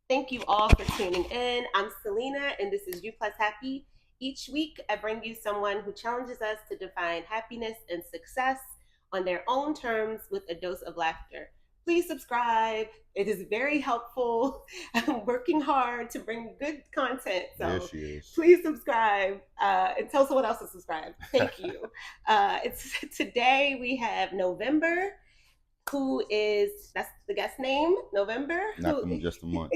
Thank you all for tuning in. I'm Selena, and this is You Plus Happy. Each week, I bring you someone who challenges us to define happiness and success on their own terms with a dose of laughter. Please subscribe. It is very helpful. I'm working hard to bring good content, There so she is. please subscribe and tell someone else to subscribe. Thank you. It's today we have November, who is that's the guest name, November, Not who them, just the month.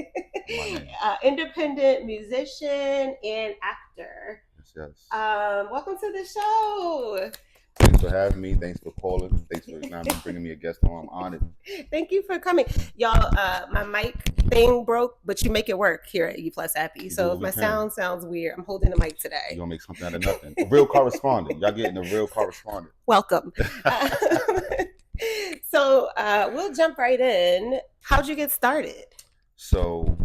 My name. independent musician and actor. Yes, yes. Welcome to the show. Thanks for having me. Thanks for calling. Thanks for bringing me a guest on. I'm honored. Thank you for coming, y'all. My mic thing broke, but you make it work here at U Plus Happy. We do So what if we my can. sound sounds weird, I'm holding the mic You're today. gonna make something out of nothing. A real correspondent. Y'all getting a real correspondent. Welcome. Uh, so we'll jump right in. How'd you get started? So,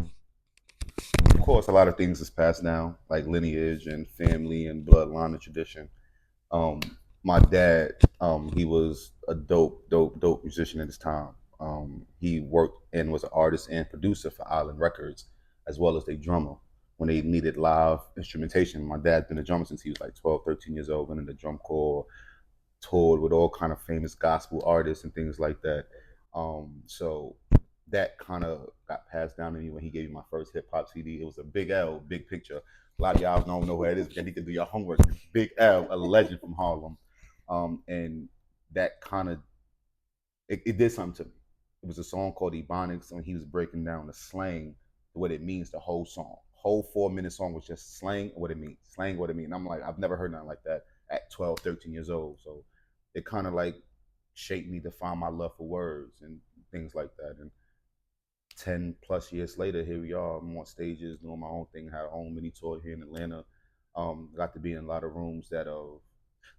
of course, a lot of things is passed down, like lineage and family and bloodline and tradition. Um, my dad, he was a dope musician at his time. He worked and was an artist and producer for Island Records, as well as a drummer. When they needed live instrumentation, my dad's been a drummer since he was like 12, 13 years old, went in the drum corps, toured with all kind of famous gospel artists and things like that. So that kind of got passed down to me when he gave me my first hip hop CD. It was a Big L, Big Picture. A lot of y'all don't know who that is, but you can do your homework. Big L, a legend from Harlem, and that kind of it did something to me. It was a song called Ebonics, and he was breaking down the slang, what it means, the whole song. Whole 4 minute song was just slang, what it means, slang, what it means. And I'm like, I've never heard nothing like that at 12, 13 years old. So it kind of like shaped me to find my love for words and things like that. And 10 plus years later, here we are. I'm on stages doing my own thing, had our own mini tour here in Atlanta. Got to be in a lot of rooms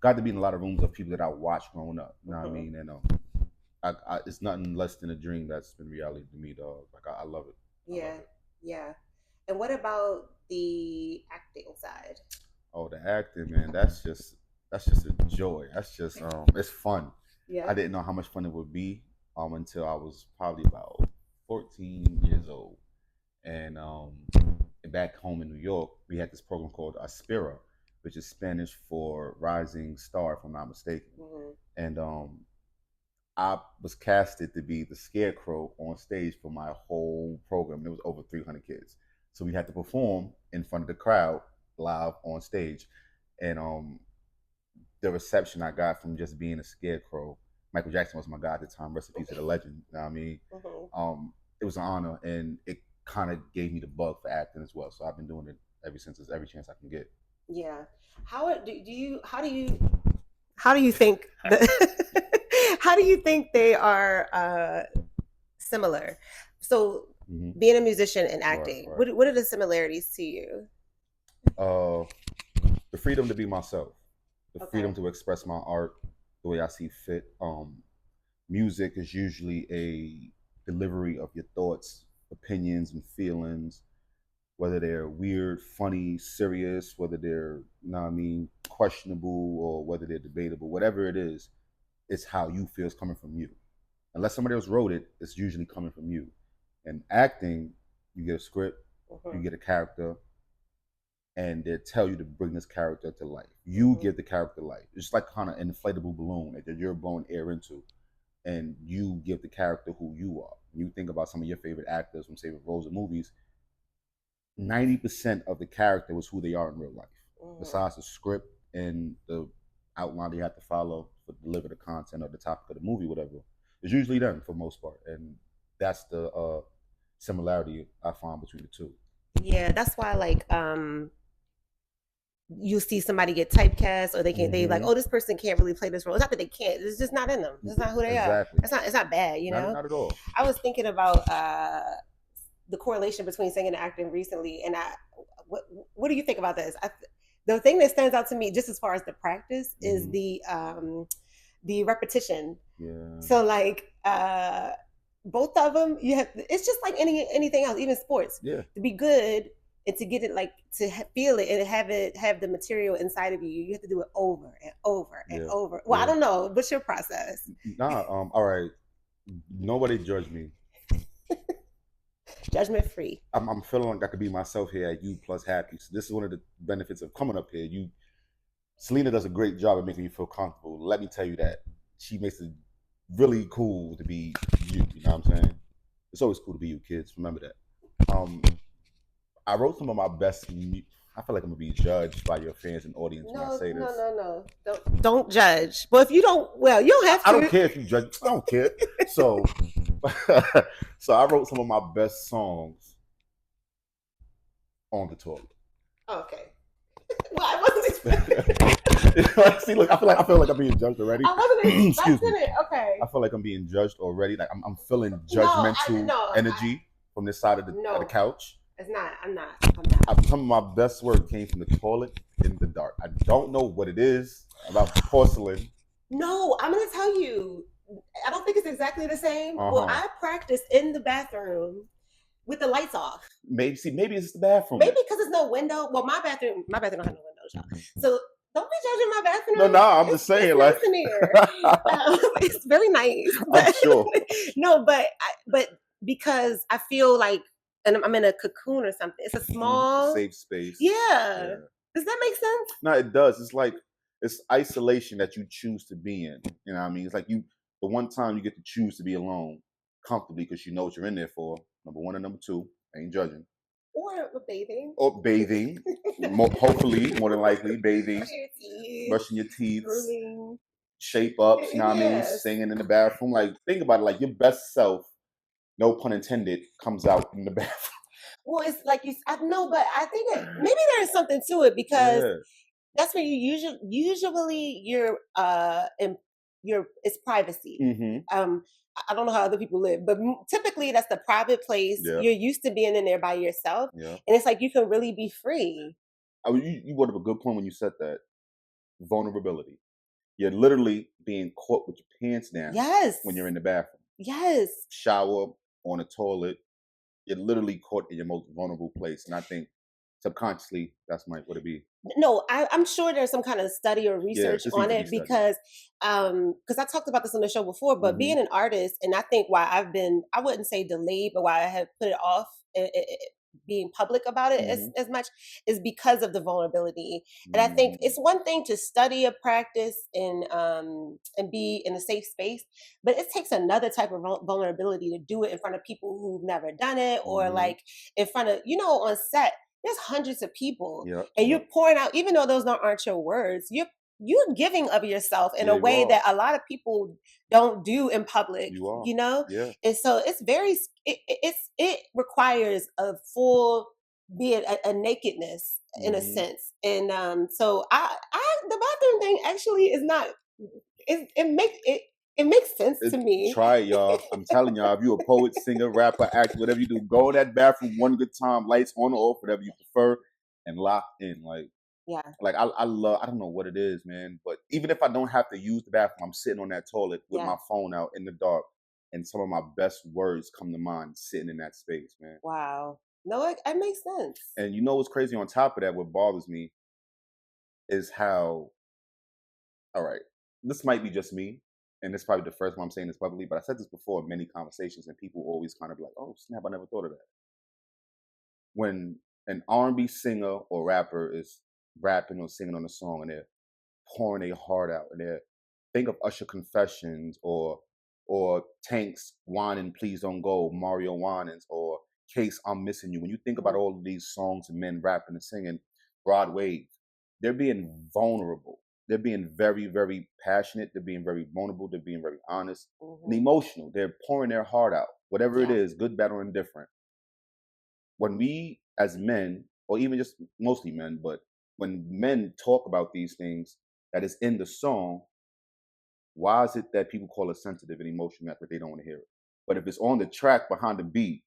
got to be in a lot of rooms of people that I watched growing up. You know what I mean? And it's nothing less than a dream that's been reality to me, dog. Like I love it. I Yeah, love it. yeah. And what about the acting side? Oh, the acting, man, that's just a joy. That's just it's fun. I Yeah. didn't know how much fun it would be until I was probably about 14 years old. And back home in New York, we had this program called Aspira, which is Spanish for rising star, if I'm not mistaken. Hmm. And I was casted to be the scarecrow on stage for my whole program. There was over 300 kids, so we had to perform in front of the crowd live on stage. And the reception I got from just being a scarecrow. Michael Jackson was my guy at the time. Rest in peace to the legend. You know what I mean? Hmm. It was an honor, and it kind of gave me the bug for acting as well. So I've been doing it ever since. Every chance I can get. Yeah. Do you how do you think how do you think they are similar? So being a musician and Right, acting, right. what are the similarities to you? Uh, the freedom to be myself, the freedom Okay. to express my art the way I see fit. Music is usually a delivery of your thoughts, opinions, and feelings, whether they're weird, funny, serious, whether they're, you know what I mean, questionable, or whether they're debatable, whatever it is, it's how you feel is coming from you. Unless somebody else wrote it, it's usually coming from you. And acting, you get a script, you Hmm. get a character, and they tell you to bring this character to life. You Hmm. give the character life. It's like kind of an inflatable balloon that you're blowing air into, and you give the character who you are. When you think about some of your favorite actors from favorite roles in movies, 90% of the character was who they are in real life. Hmm. Besides the script and the outline they have to follow to deliver the content or the topic of the movie, whatever, it's usually them for the most part. And that's the similarity I find between the two. Yeah, that's why like you see somebody get typecast or they like, Mm-hmm. oh, this person can't really play this role. It's not that they can't, it's just not in them. It's not who they are. Exactly. It's not bad, Not not at all. I was thinking about the correlation between singing and acting recently, and what what do you think about this? The thing that stands out to me, just as far as the practice, is Mm-hmm. the repetition. Yeah. So like both of them, you have. It's just like anything else, even sports. Yeah. To be good and to get it like to feel it and have the material inside of you, you have to do it over and over and Yeah. over. Well, I Yeah. don't know. What's your process? Nah. All right. Nobody judge me. Judgment free. I'm feeling like I could be myself here at You Plus Happy. So this is one of the benefits of coming up here. Selena does a great job of making you feel comfortable. Let me tell you that. She makes it really cool to be you. You know what I'm saying? It's always cool to be you, kids. Remember that. I wrote some of my best. I feel like I'm gonna be judged by your fans and audience when I say this. No. Don't judge. Well, if you don't, well, you don't have to. I don't care if you judge. I don't care. So, so I wrote some of my best songs on the toilet. Okay. Well, I wasn't expecting. See, look, I feel like I'm being judged already. I wasn't expecting it. Okay. I feel like I'm being judged already. Like I'm feeling judgmental energy from this side of the couch. It's not. I'm not. Some of my best work came from the toilet in the dark. I don't know what it is about porcelain. No, I'm gonna tell you. I don't think it's exactly the same. Well, I practice in the bathroom with the lights off. Maybe it's the bathroom. Maybe because there's no window. Well, my bathroom don't have no windows, y'all. So don't be judging my bathroom. No, I'm just saying, it's like, nice in here. It's very nice. I'm sure. No, but because I feel like, and I'm in a cocoon or something. It's a small, safe space. Yeah. Does that make sense? No, it does. It's like it's isolation that you choose to be in. You know what I mean? It's like the one time you get to choose to be alone comfortably because you know what you're in there for. Number one and number two, I ain't judging. Or bathing. Hopefully, more than likely, bathing, brushing your teeth, shape ups, you know what I mean? Singing in the bathroom. Like, think about it, like your best self, no pun intended, comes out in the bathroom. Well, it's like I know, but I think maybe there's something to it because that's when you usually it's privacy. Mm-hmm. I don't know how other people live, but typically that's the private place. Yeah. You're used to being in there by yourself, and it's like you can really be free. You brought up a good point when you said that. Vulnerability. You're literally being caught with your pants down. Yes. When you're in the bathroom. Yes. Shower, on a toilet. You're literally caught in your most vulnerable place, and I think subconsciously that's what it be. No, I'm sure there's some kind of study or research on it because I talked about this on the show before, but being an artist, and I think why I wouldn't say delayed, but why I have put it off being public about it as much is because of the vulnerability. And I think it's one thing to study a practice and be in a safe space, but it takes another type of vulnerability to do it in front of people who've never done it or like in front of, on set. There's hundreds of people and you're pouring out, even though those aren't your words, you're giving of yourself in a way that a lot of people don't do in public, And so it's it requires a full, be it a nakedness in a sense. And so the bathroom thing actually is not, it makes sense to me. Try it, y'all. I'm telling y'all, if you're a poet, singer, rapper, actor, whatever you do, go in that bathroom one good time, lights on or off, whatever you prefer, and lock in. Like I don't know what it is, man. But even if I don't have to use the bathroom, I'm sitting on that toilet with my phone out in the dark, and some of my best words come to mind sitting in that space, man. Wow. No, it makes sense. And you know what's crazy on top of that, what bothers me is how, all right, this might be just me, and this is probably the first time I'm saying this publicly, but I said this before in many conversations, and people always kind of be like, oh, snap, I never thought of that. When an R&B singer or rapper is rapping or singing on a song and they're pouring their heart out, and think of Usher Confessions or Tank's Whining Please Don't Go, Mario Winans, or Case I'm Missing You. When you think about all of these songs and men rapping and singing, Broadway, they're being vulnerable. They're being very, very passionate. They're being very vulnerable. They're being very honest and emotional. They're pouring their heart out, whatever it is, good, bad, or indifferent. When we as men, or even just mostly men, but when men talk about these things that is in the song, why is it that people call it sensitive and emotional that they don't want to hear it? But if it's on the track behind the beat,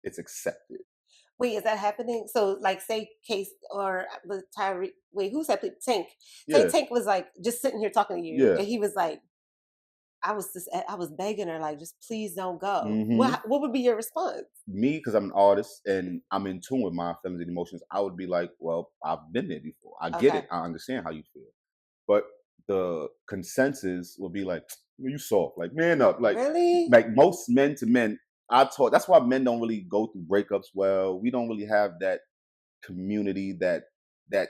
it's accepted. Wait, is that happening? So, like, say Case or Tyree. Wait, who's that? Tank. Tank was like just sitting here talking to you, and he was like, I was begging her, like, just please don't go. What would be your response? Me, because I'm an artist and I'm in tune with my feelings and emotions, I would be like, well, I've been there before. I get it. I understand how you feel. But the consensus would be like, you soft, like, man up. Like, really? Like most men to men, That's why men don't really go through breakups well. We don't really have that community, that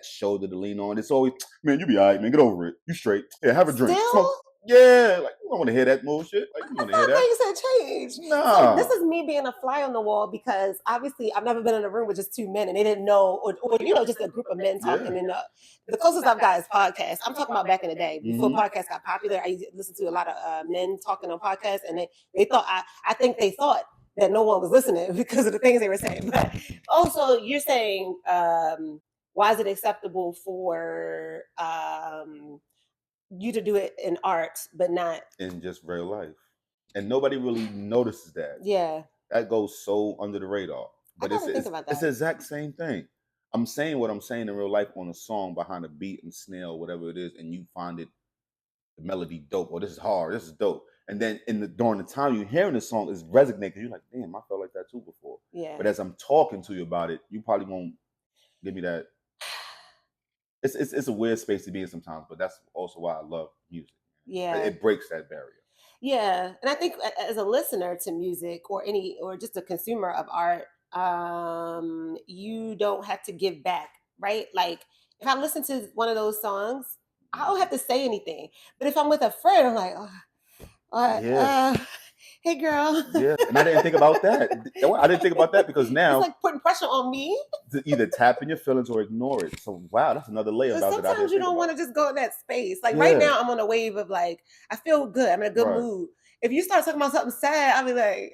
shoulder to lean on. It's always, man, you be all right, man. Get over it. You straight. Yeah, have a drink. Smoke. Still, Yeah, like you don't want to hear that bullshit. Like you I want to hear thought that? things had changed. So this Nah. is me being a fly on the wall because obviously I've never been in a room with just two men and they didn't know, or you know, just a group of men Yeah. talking. And the closest I've got is podcasts. I'm talking about back in the day before Mhm. podcasts got popular. I used to listen to a lot of men talking on podcasts, and they thought I think they thought that no one was listening because of the things they were saying. But also, you're saying, why is it acceptable for you to do it in art, but not? In just real life, and nobody really notices that. Yeah, That goes so under the radar. I But gotta think about it's the that. exact same thing. I'm saying what I'm saying in real life on a song behind a beat and snare or whatever it is, and you find it the melody dope, or this is hard, this is dope. And then during the time you're hearing the song is resonating, you're like, damn, I felt like that too before. Yeah. But as I'm talking to you about it, you probably won't give me that. It's a weird space to be in sometimes, but that's also why I love music. Yeah. It breaks that barrier. Yeah. And I think as a listener to music or just a consumer of art, you don't have to give back, right? Like if I listen to one of those songs, I don't have to say anything. But if I'm with a friend, I'm like, oh, Yeah. hey girl. Yeah, and I didn't think about that. I didn't think about that because It's now like putting pressure on me. to either tap in your feelings or ignore it. So wow, that's another layer But about that I sometimes didn't you think don't want about. to just go in that space. Like right Yeah, now, I'm on a wave of like, I feel good. I'm in a good right. mood. If you start talking about something sad, I'll be like,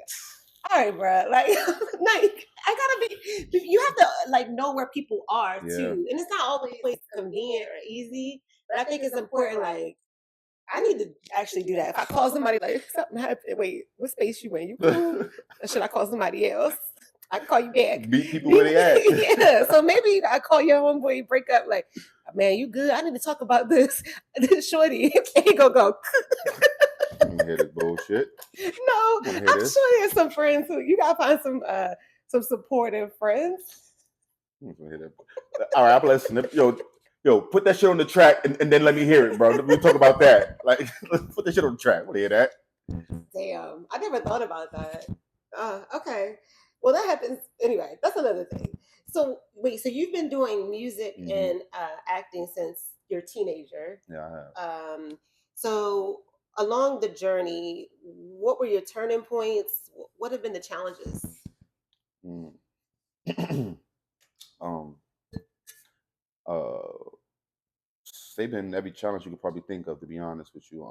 all right, bro. Like, like I gotta be. You have to like know where people are Yeah. too, and it's not always convenient or easy. But I think it's important. Like, I need to actually do that. If I call somebody, like something happened, wait, what space you in? You cool? Or should I call somebody else? I can call you back. Meet people where they at. Yeah. So maybe I call your homeboy, break up, like, man, you good? I need to talk about this. This shorty. And he go. I don't hear this bullshit. No, Wanna hear I'm this? sure there's some friends who you gotta find some supportive friends. I don't wanna hear that. All right, I'm listening. Yo, put that shit on the track and then let me hear it, bro. Let me talk about that. Like, let's put that shit on the track. Want to hear that? Damn, I never thought about that. Okay. Well, that happens anyway. That's another thing. So wait, so you've been doing music Mhm. and acting since you're a teenager. Yeah, I have. So along the journey, what were your turning points? What have been the challenges? Mm. They've been every challenge you could probably think of, to be honest with you.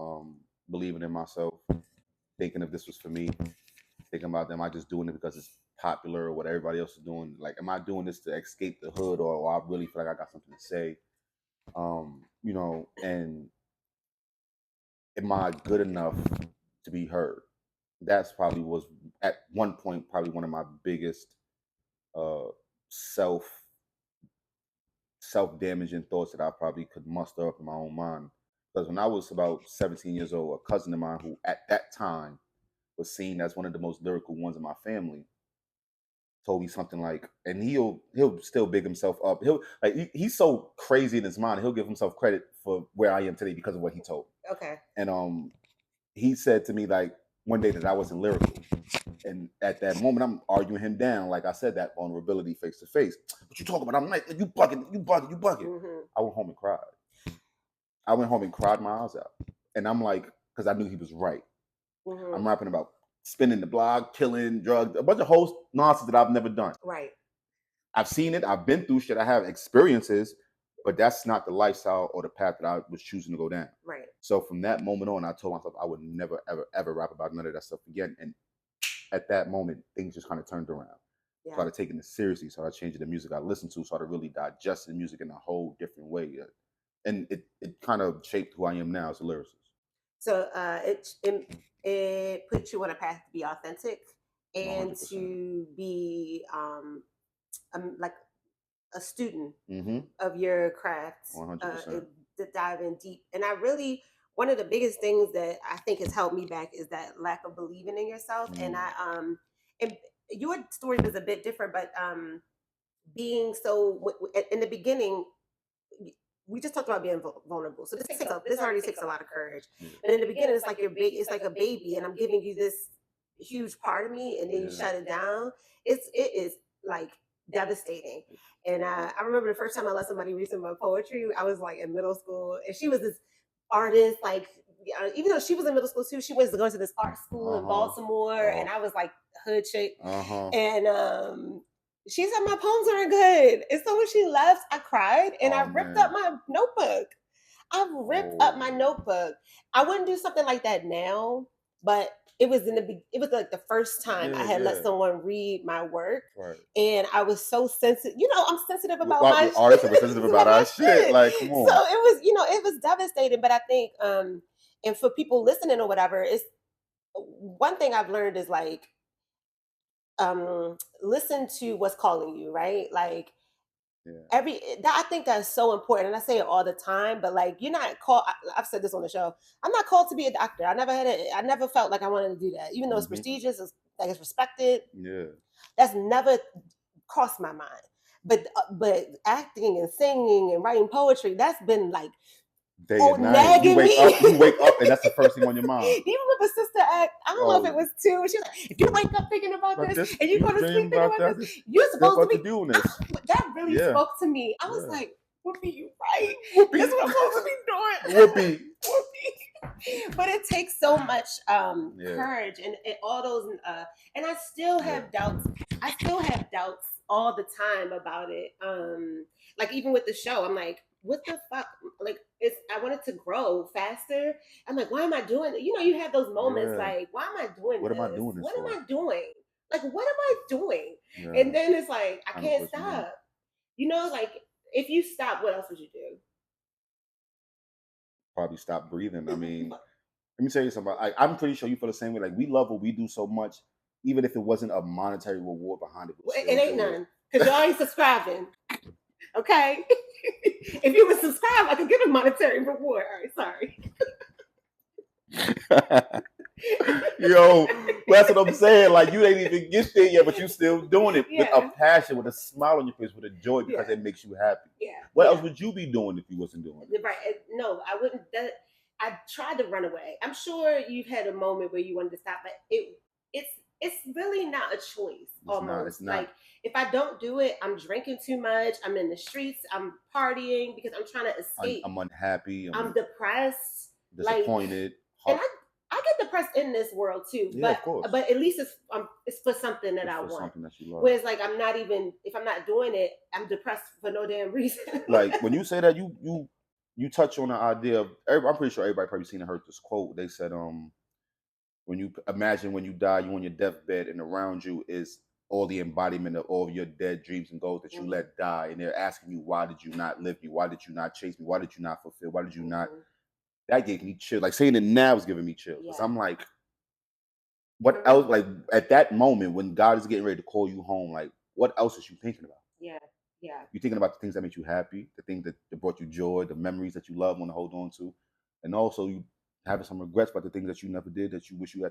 Believing in myself, thinking if this was for me, thinking about am I just doing it because it's popular or what everybody else is doing? Like, am I doing this to escape the hood, or I really feel like I got something to say? And am I good enough to be heard? That's probably was at one point probably one of my biggest uh, self damaging thoughts that I probably could muster up in my own mind. Because when I was about 17 years old, a cousin of mine who at that time was seen as one of the most lyrical ones in my family told me something like, and he'll still big himself up. He's so crazy in his mind, he'll give himself credit for where I am today because of what he told me. Okay. And he said to me like one day that I wasn't lyrical. And at that moment, I'm arguing him down. Like I said, that vulnerability face to face. What you talking about? I'm like, you bugging. Mm-hmm. I went home and cried. I went home and cried my eyes out. And I'm like, because I knew he was right. Mm-hmm. I'm rapping about spinning the block, killing, drugs, a bunch of whole nonsense that I've never done. Right. I've seen it. I've been through shit. I have experiences, but that's not the lifestyle or the path that I was choosing to go down. Right. So from that moment on, I told myself I would never, ever, ever rap about none of that stuff again. And at that moment, things just kind of turned around. Yeah. Started taking it seriously. Started changing the music I listened to. Started really digesting music in a whole different way. And it kind of shaped who I am now as a lyricist. So it puts you on a path to be authentic and 100%. to be like a student Mm-hmm. of your craft, 100%. to dive in deep. And I really, one of the biggest things that I think has held me back is that lack of believing in yourself. And and your story was a bit different, but being so in the beginning, we just talked about being vulnerable. So this already takes a lot of courage. Yeah. But in the beginning, it's like it's like a baby, and I'm giving you this huge part of me, and then you Yeah. shut it down. It is like devastating. And I remember the first time I let somebody read some of my poetry, I was like in middle school, and she was this artist, like even though she was in middle school too, she was going to this art school in Baltimore, and Oh. I was like hood chick, Uh-huh. and she said my poems aren't good, and so when she left, I cried and I Oh ripped up man. my notebook. I ripped up my Oh. notebook. I wouldn't do something like that now, but it was like the first time I Yeah, had let yeah. someone read my work, Right. and I was so sensitive. You know, I'm sensitive about Well, my artists are sensitive about about my our shit. shit. Like, come So on. it was, you know, it was devastating. But I think, and for people listening or whatever, it's one thing I've learned is like, listen to what's calling you, right? Like Yeah. I think that's so important, and I say it all the time. But like, you're not called. I've said this on the show. I'm not called to be a doctor. I never had it. I never felt like I wanted to do that, even though it's Mm-hmm. prestigious, it's like it's respected. Yeah. That's never crossed my mind. But acting and singing and writing poetry, that's been like Day oh and night. nagging me. You wake up and that's the first thing on your mind. You remember Sister Act? I don't know if it Oh, was two. She was like, if you wake up thinking about but this this and you you go to dream sleep thinking about about that, this, this you're step supposed to up to be. doing this. That really Yeah. spoke to me. I was Yeah. like, Whoopi, you right. Whoopee. That's what I'm supposed to be doing. Whoopee. Whoopi. But it takes so much Yeah. courage and all those and I still have doubts. I still have doubts all the time about it. Like even with the show, I'm like, what the fuck? Like it's I wanted to grow faster. I'm like, why am I doing it? You know, you have those moments Yeah. like, why am I doing What this? am I doing this What for? am I doing? Like, what am I doing? Yeah. And then it's like, I I know can't what you mean. stop. You know, like if you stop, what else would you do? Probably stop breathing. I mean, let me tell you something. I'm pretty sure you feel the same way. Like we love what we do so much, even if it wasn't a monetary reward behind it, we'll It still ain't do none because y'all ain't subscribing. Okay, if you would subscribe, I could give a monetary reward. All right, sorry. it. Yo, that's what I'm saying. Like you ain't even get there yet, but you still doing it with a passion, with a smile on your face, with a joy because it makes you happy. Yeah. What else would you be doing if you wasn't doing it? Right. No, I wouldn't. I tried to run away. I'm sure you've had a moment where you wanted to stop, but it's really not a choice. It's not. Like if I don't do it, I'm drinking too much. I'm in the streets. I'm partying because I'm trying to escape. I'm unhappy. I'm depressed. Disappointed. Like, and I get depressed in this world too. Yeah, but of course. But at least it's for something that I want. Something that you love. Whereas like I'm not even if I'm not doing it, I'm depressed for no damn reason. Like when you say that, you touch on the idea of. I'm pretty sure everybody probably seen and heard this quote. They said, when you imagine when you die, you on your deathbed, and around you is all the embodiment of all of your dead dreams and goals that you let die, and they're asking you, why did you not live me? Why did you not chase me? Why did you not fulfill? Why did you not? That gave me chills. Like saying it now is giving me chills. Because I'm like, what else? Like at that moment when God is getting ready to call you home, like what else is you thinking about? Yeah. You're thinking about the things that make you happy, the things that brought you joy, the memories that you love, want to hold on to, and also you having some regrets about the things that you never did that you wish you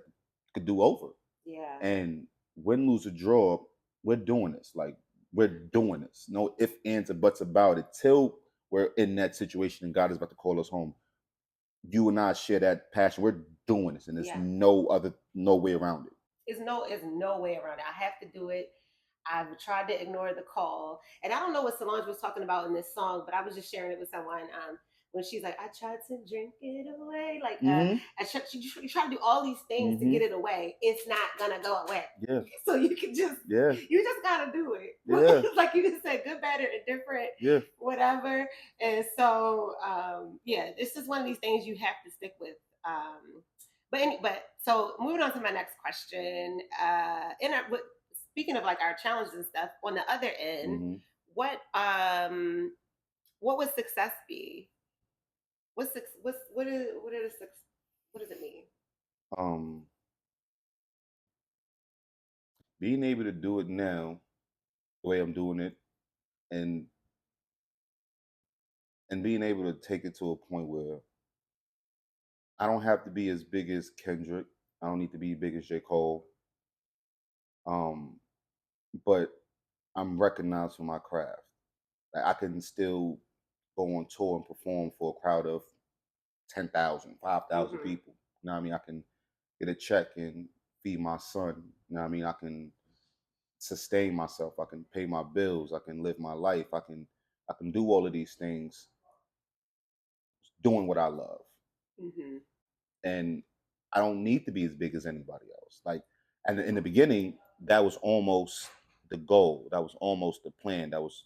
could do over. Yeah. And win, lose, or draw, we're doing this. Like we're doing this. No ifs, ands, or buts about it. Till we're in that situation and God is about to call us home. You and I share that passion. We're doing this, and there's no way around it. It's no way around it. I have to do it. I've tried to ignore the call, and I don't know what Solange was talking about in this song, but I was just sharing it with someone. When she's like, I tried to drink it away, like you try to do all these things to get it away. It's not gonna go away. Yeah. So you can just you just gotta do it. Yeah. Like you just said, good, bad, or indifferent. Yeah. Whatever. And so this is one of these things you have to stick with. But so moving on to my next question. Speaking of like our challenges and stuff, on the other end, what would success be? What does it mean? Being able to do it now, the way I'm doing it, and being able to take it to a point where I don't have to be as big as Kendrick. I don't need to be big as J. Cole. But I'm recognized for my craft. Like I can still go on tour and perform for a crowd of 10,000, 5,000 people. You know what I mean? I can get a check and feed my son. You know what I mean? I can sustain myself. I can pay my bills. I can live my life. I can do all of these things doing what I love. Hmm. And I don't need to be as big as anybody else. Like, and in the beginning, that was almost the goal. That was almost the plan. That was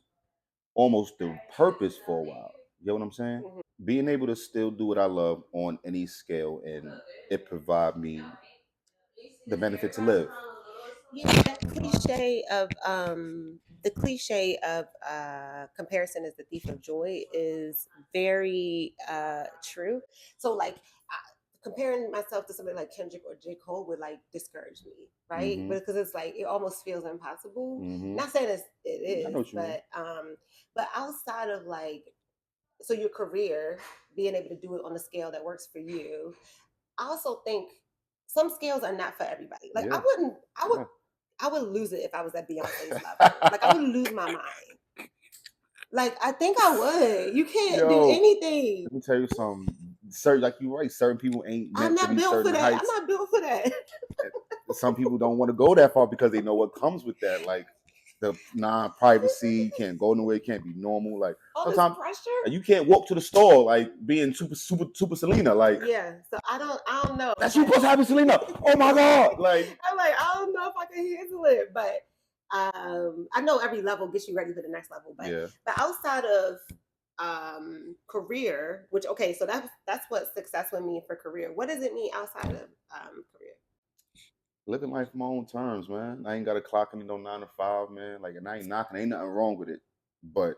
almost the purpose for a while. You know what I'm saying? Being able to still do what I love on any scale, and it provide me the benefit to live. Yeah, that cliche of comparison is the thief of joy is very true. So like comparing myself to somebody like Kendrick or J. Cole would like discourage me, right? Mm-hmm. Because it's like it almost feels impossible. Mm-hmm. Not saying it I know is, what you mean. but outside of like so your career, being able to do it on a scale that works for you, I also think some scales are not for everybody. Like Yeah. Yeah. I would lose it if I was at Beyonce's level. Like I would lose my mind. Like I think I would. You can't do Yo, anything. let me tell you something. Certain, like you're right. Certain people ain't I'm meant to not be built for certain that. I'm heights. not built for that. Some people don't want to go that far because they know what comes with that, like the non-privacy. You can't go nowhere. You can't be normal. Like All this sometimes pressure. you can't walk to the store like being super Selena. Like Yeah. So I don't know. that's you supposed to have Selena. Oh my god! Like I'm like, I don't know if I can handle it, but I know every level gets you ready for the next level. yeah, But outside of career, which okay, so that's what success would mean for career. What does it mean outside of career? living life on my own terms, man. I ain't got a clock in no 9 to 5, man. Like, and I ain't knocking. Ain't nothing wrong with it, but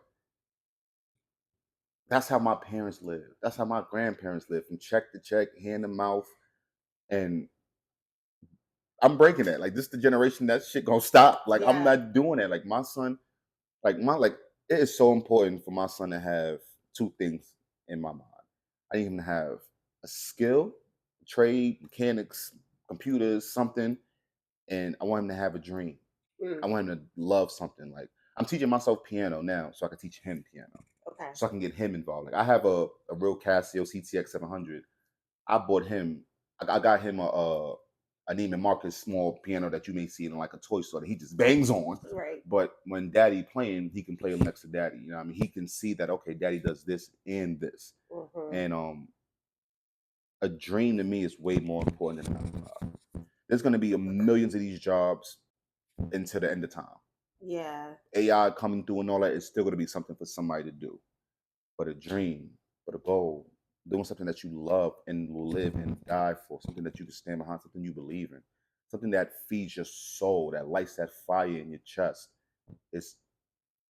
that's how my parents lived. That's how my grandparents lived, from check to check, hand to mouth, and I'm breaking that. Like this, the generation that shit gonna stop. Like I'm Yeah. not doing that. Like my son, like it is so important for my son to have two things in my mind. I need him to have a skill, trade, mechanics, computers, something, and I want him to have a dream. I Mm, want him to love something. Like I'm teaching myself piano now, so I can teach him piano, okay. so I can get him involved. Like I have a real Casio CTX 700. I bought him. I got him a Neiman Marcus small piano that you may see in like a toy store that he just bangs on. Right. But when daddy playing, he can play him next to daddy. You know what I mean? He can see that okay, daddy does this and this. Hmm. And a dream to me is way more important than a 9 to 5. There's gonna be millions of these jobs until the end of time. Yeah. AI coming through and all that is still gonna be something for somebody to do. But a dream, but a goal, doing something that you love and will live and die for, something that you can stand behind, something you believe in, something that feeds your soul, that lights that fire in your chest, is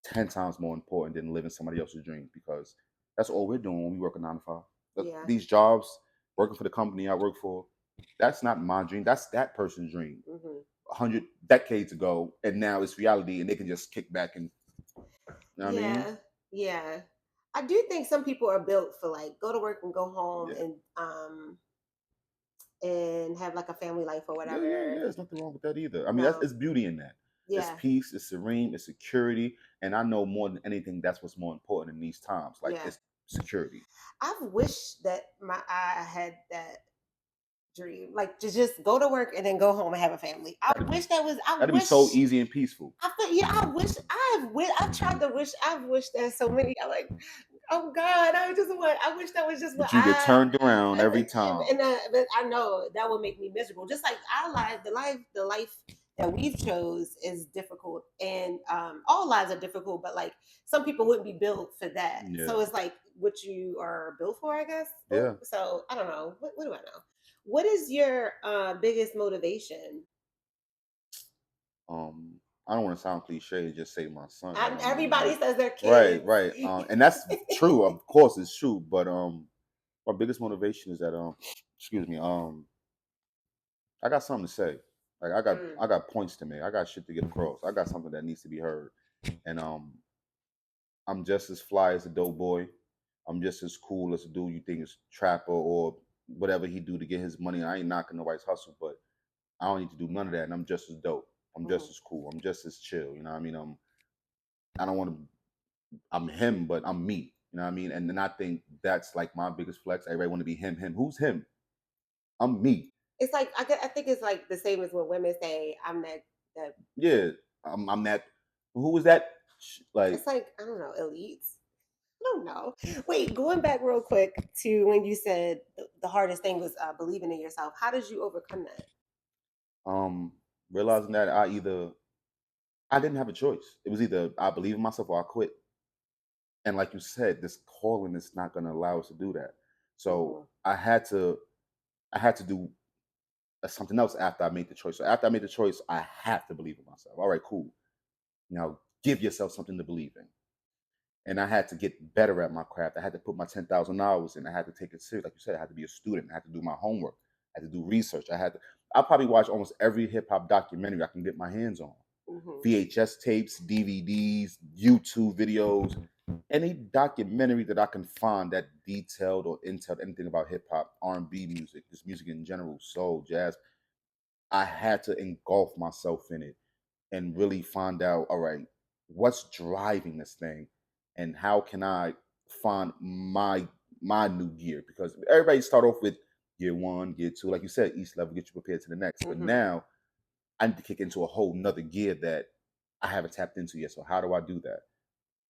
10 times more important than living somebody else's dream, because that's all we're doing when we work a 9 to 5. Yeah. These jobs, working for the company I work for, that's not my dream. That's that person's dream. Hmm. 100 decades ago, and now it's reality, and they can just kick back and, you know what I mean? Yeah. Yeah. I do think some people are built for like go to work and go home Yeah. and have like a family life or Yeah. whatever. There's nothing wrong with that either. I mean, that's No. it's beauty in that. It's Yeah. peace, it's serene, it's security, and I know more than anything that's what's more important in these times. Like Yeah. it's security. I've wished that I had that dream, like to just go to work and then go home and have a family. I That'd be wish that was. I that'd be wish. so easy and peaceful. I feel. Yeah. I wish. I've tried to wish. I've wished that so many. I'm like, oh God, I just want. I wish that was just what But you get turned around every time. but I know that would make me miserable. Just like our life, the life that we've chose is difficult, and all lives are difficult. But like some people wouldn't be built for that. Yeah. So it's like what you are built for, I guess. Yeah. So I don't know. What do I know? What is your biggest motivation? Um, I don't want to sound cliche, just say my son. You know what I mean? Everybody Like, says their right, kids. right. And that's true. Of course, it's true. But my biggest motivation is that excuse me, I got something to say. Like Mm, I got points to make. I got shit to get across. I got something that needs to be heard. And I'm just as fly as a dope boy. I'm just as cool as a dude you think is trapper or whatever he do to get his money. I ain't knocking nobody's hustle, but I don't need to do none of that. And I'm just as dope. I'm mhm. just as cool. I'm just as chill. You know what I mean? I don't want to. I'm him, but I'm me. You know what I mean? And then I think that's like my biggest flex. Everybody want to be him. Him. Who's him? I'm me. It's like I think it's like the same as when women say I'm that. Yeah, I'm that. Who was that? Like, It's like I don't know, elites. I don't know. Wait, going back real quick to when you said the hardest thing was believing in yourself. How did you overcome that? um, realizing that I didn't have a choice. It was either I believe in myself or I quit. And like you said, this calling is not going to allow us to do that. So Hmm. I had to do something else after I made the choice. So after I made the choice, I have to believe in myself. All right, cool. Now give yourself something to believe in. And I had to get better at my craft. I had to put my 10,000 hours in. I had to take it serious. Like you said, I had to be a student. I had to do my homework. I had to do research. I probably watch almost every hip hop documentary I can get my hands on. Hmm. VHS tapes, DVDs, YouTube videos, any documentary that I can find that detailed or entailed anything about hip hop, R&B music, just music in general, soul, jazz. I had to engulf myself in it and really find out, all right, what's driving this thing and how can I find my new gear? Because everybody start off with gear one, gear two, like you said, each level gets you prepared to the next. But Hmm. now I need to kick into a whole nother gear that I haven't tapped into yet. So how do I do that?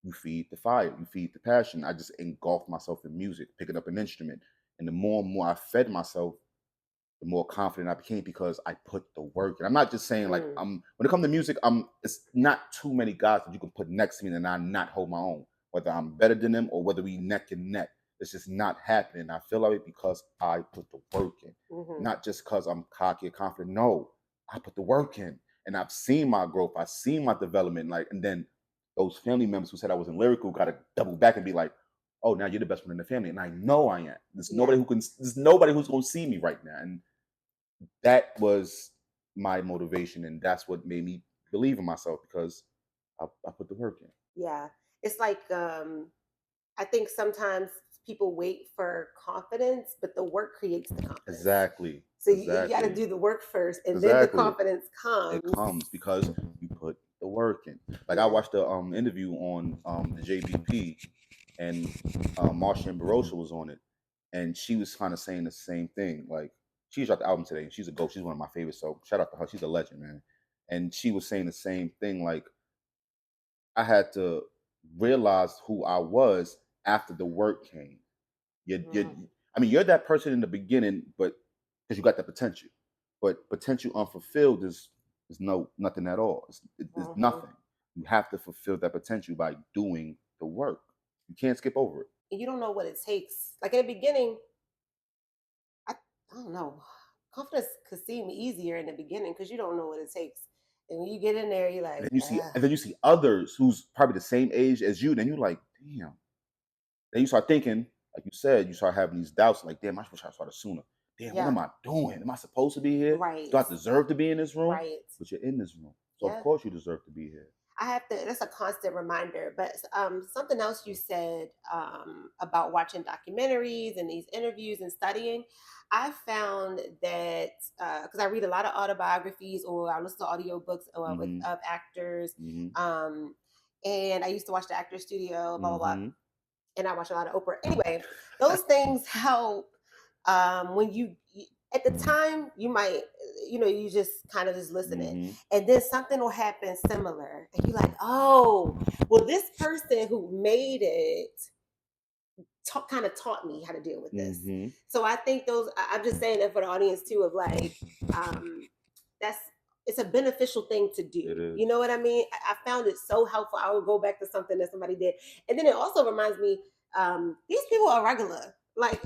You feed the fire, you feed the passion. I just engulfed myself in music, picking up an instrument. And the more and more I fed myself, the more confident I became because I put the work. And I'm not just saying like Mm. when it comes to music, it's not too many guys that you can put next to me and I not hold my own. Whether I'm better than them or whether we neck and neck. It's just not happening. I feel like it because I put the work in. Hmm. Not just because I'm cocky or confident. No, I put the work in. And I've seen my growth. I've seen my development. Like, and then those family members who said I wasn't lyrical gotta double back and be like, oh, now you're the best one in the family. And I know I am. Yeah. There's nobody who's gonna see me right now. And that was my motivation, and that's what made me believe in myself because I put the work in. Yeah. It's like I think sometimes people wait for confidence, but the work creates the confidence. Exactly, So you got to exactly, do the work first, and then the exactly. confidence It comes. comes because you put the work in. Like I Yeah. watched the interview on the JBP, and Marsha Barossa was on it, and she was kind of saying the same thing. Like she dropped the album today, and she's a go. She's one of my favorites. So shout out to her. She's a legend, man. And she was saying the same thing. Like I had to realize who I was after the work came. Mm. I mean, you're that person in the beginning, but because you got the potential. But potential unfulfilled is nothing at all. It's Hmm. nothing. You have to fulfill that potential by doing the work. You can't skip over it. And you don't know what it takes. Like in the beginning, I don't know. Confidence could seem easier in the beginning because you don't know what it takes. And when you get in there, you're And like, then you see others who's probably the same age as you. Then you're like, damn. Then you start thinking, like you said, you start having these doubts, like, damn, I wish I started sooner. Damn, what yeah, am I doing? Am I supposed to be here? right, Do I deserve to be in this room? right. But you're in this room. So of Yeah. course you deserve to be here. I have to. That's a constant reminder. But something else you said about watching documentaries and these interviews and studying, I found that because I read a lot of autobiographies or I listen to audiobooks with Mm-hmm. of actors, Mm-hmm. um, and I used to watch the Actor Studio, blah blah blah, Mm-hmm. and I watch a lot of Oprah. Anyway, those things help when at the time you might you just kind of just listening, Mm-hmm. and then something will happen similar, and you're like, oh, well, this person who made it kind of taught me how to deal with this. Mm-hmm. So I think I'm just saying that for the audience too, of like, um, that's it's a beneficial thing to do. It is. You know what I mean? I found it so helpful. I would go back to something that somebody did, and then it also reminds me, these people are regular. Like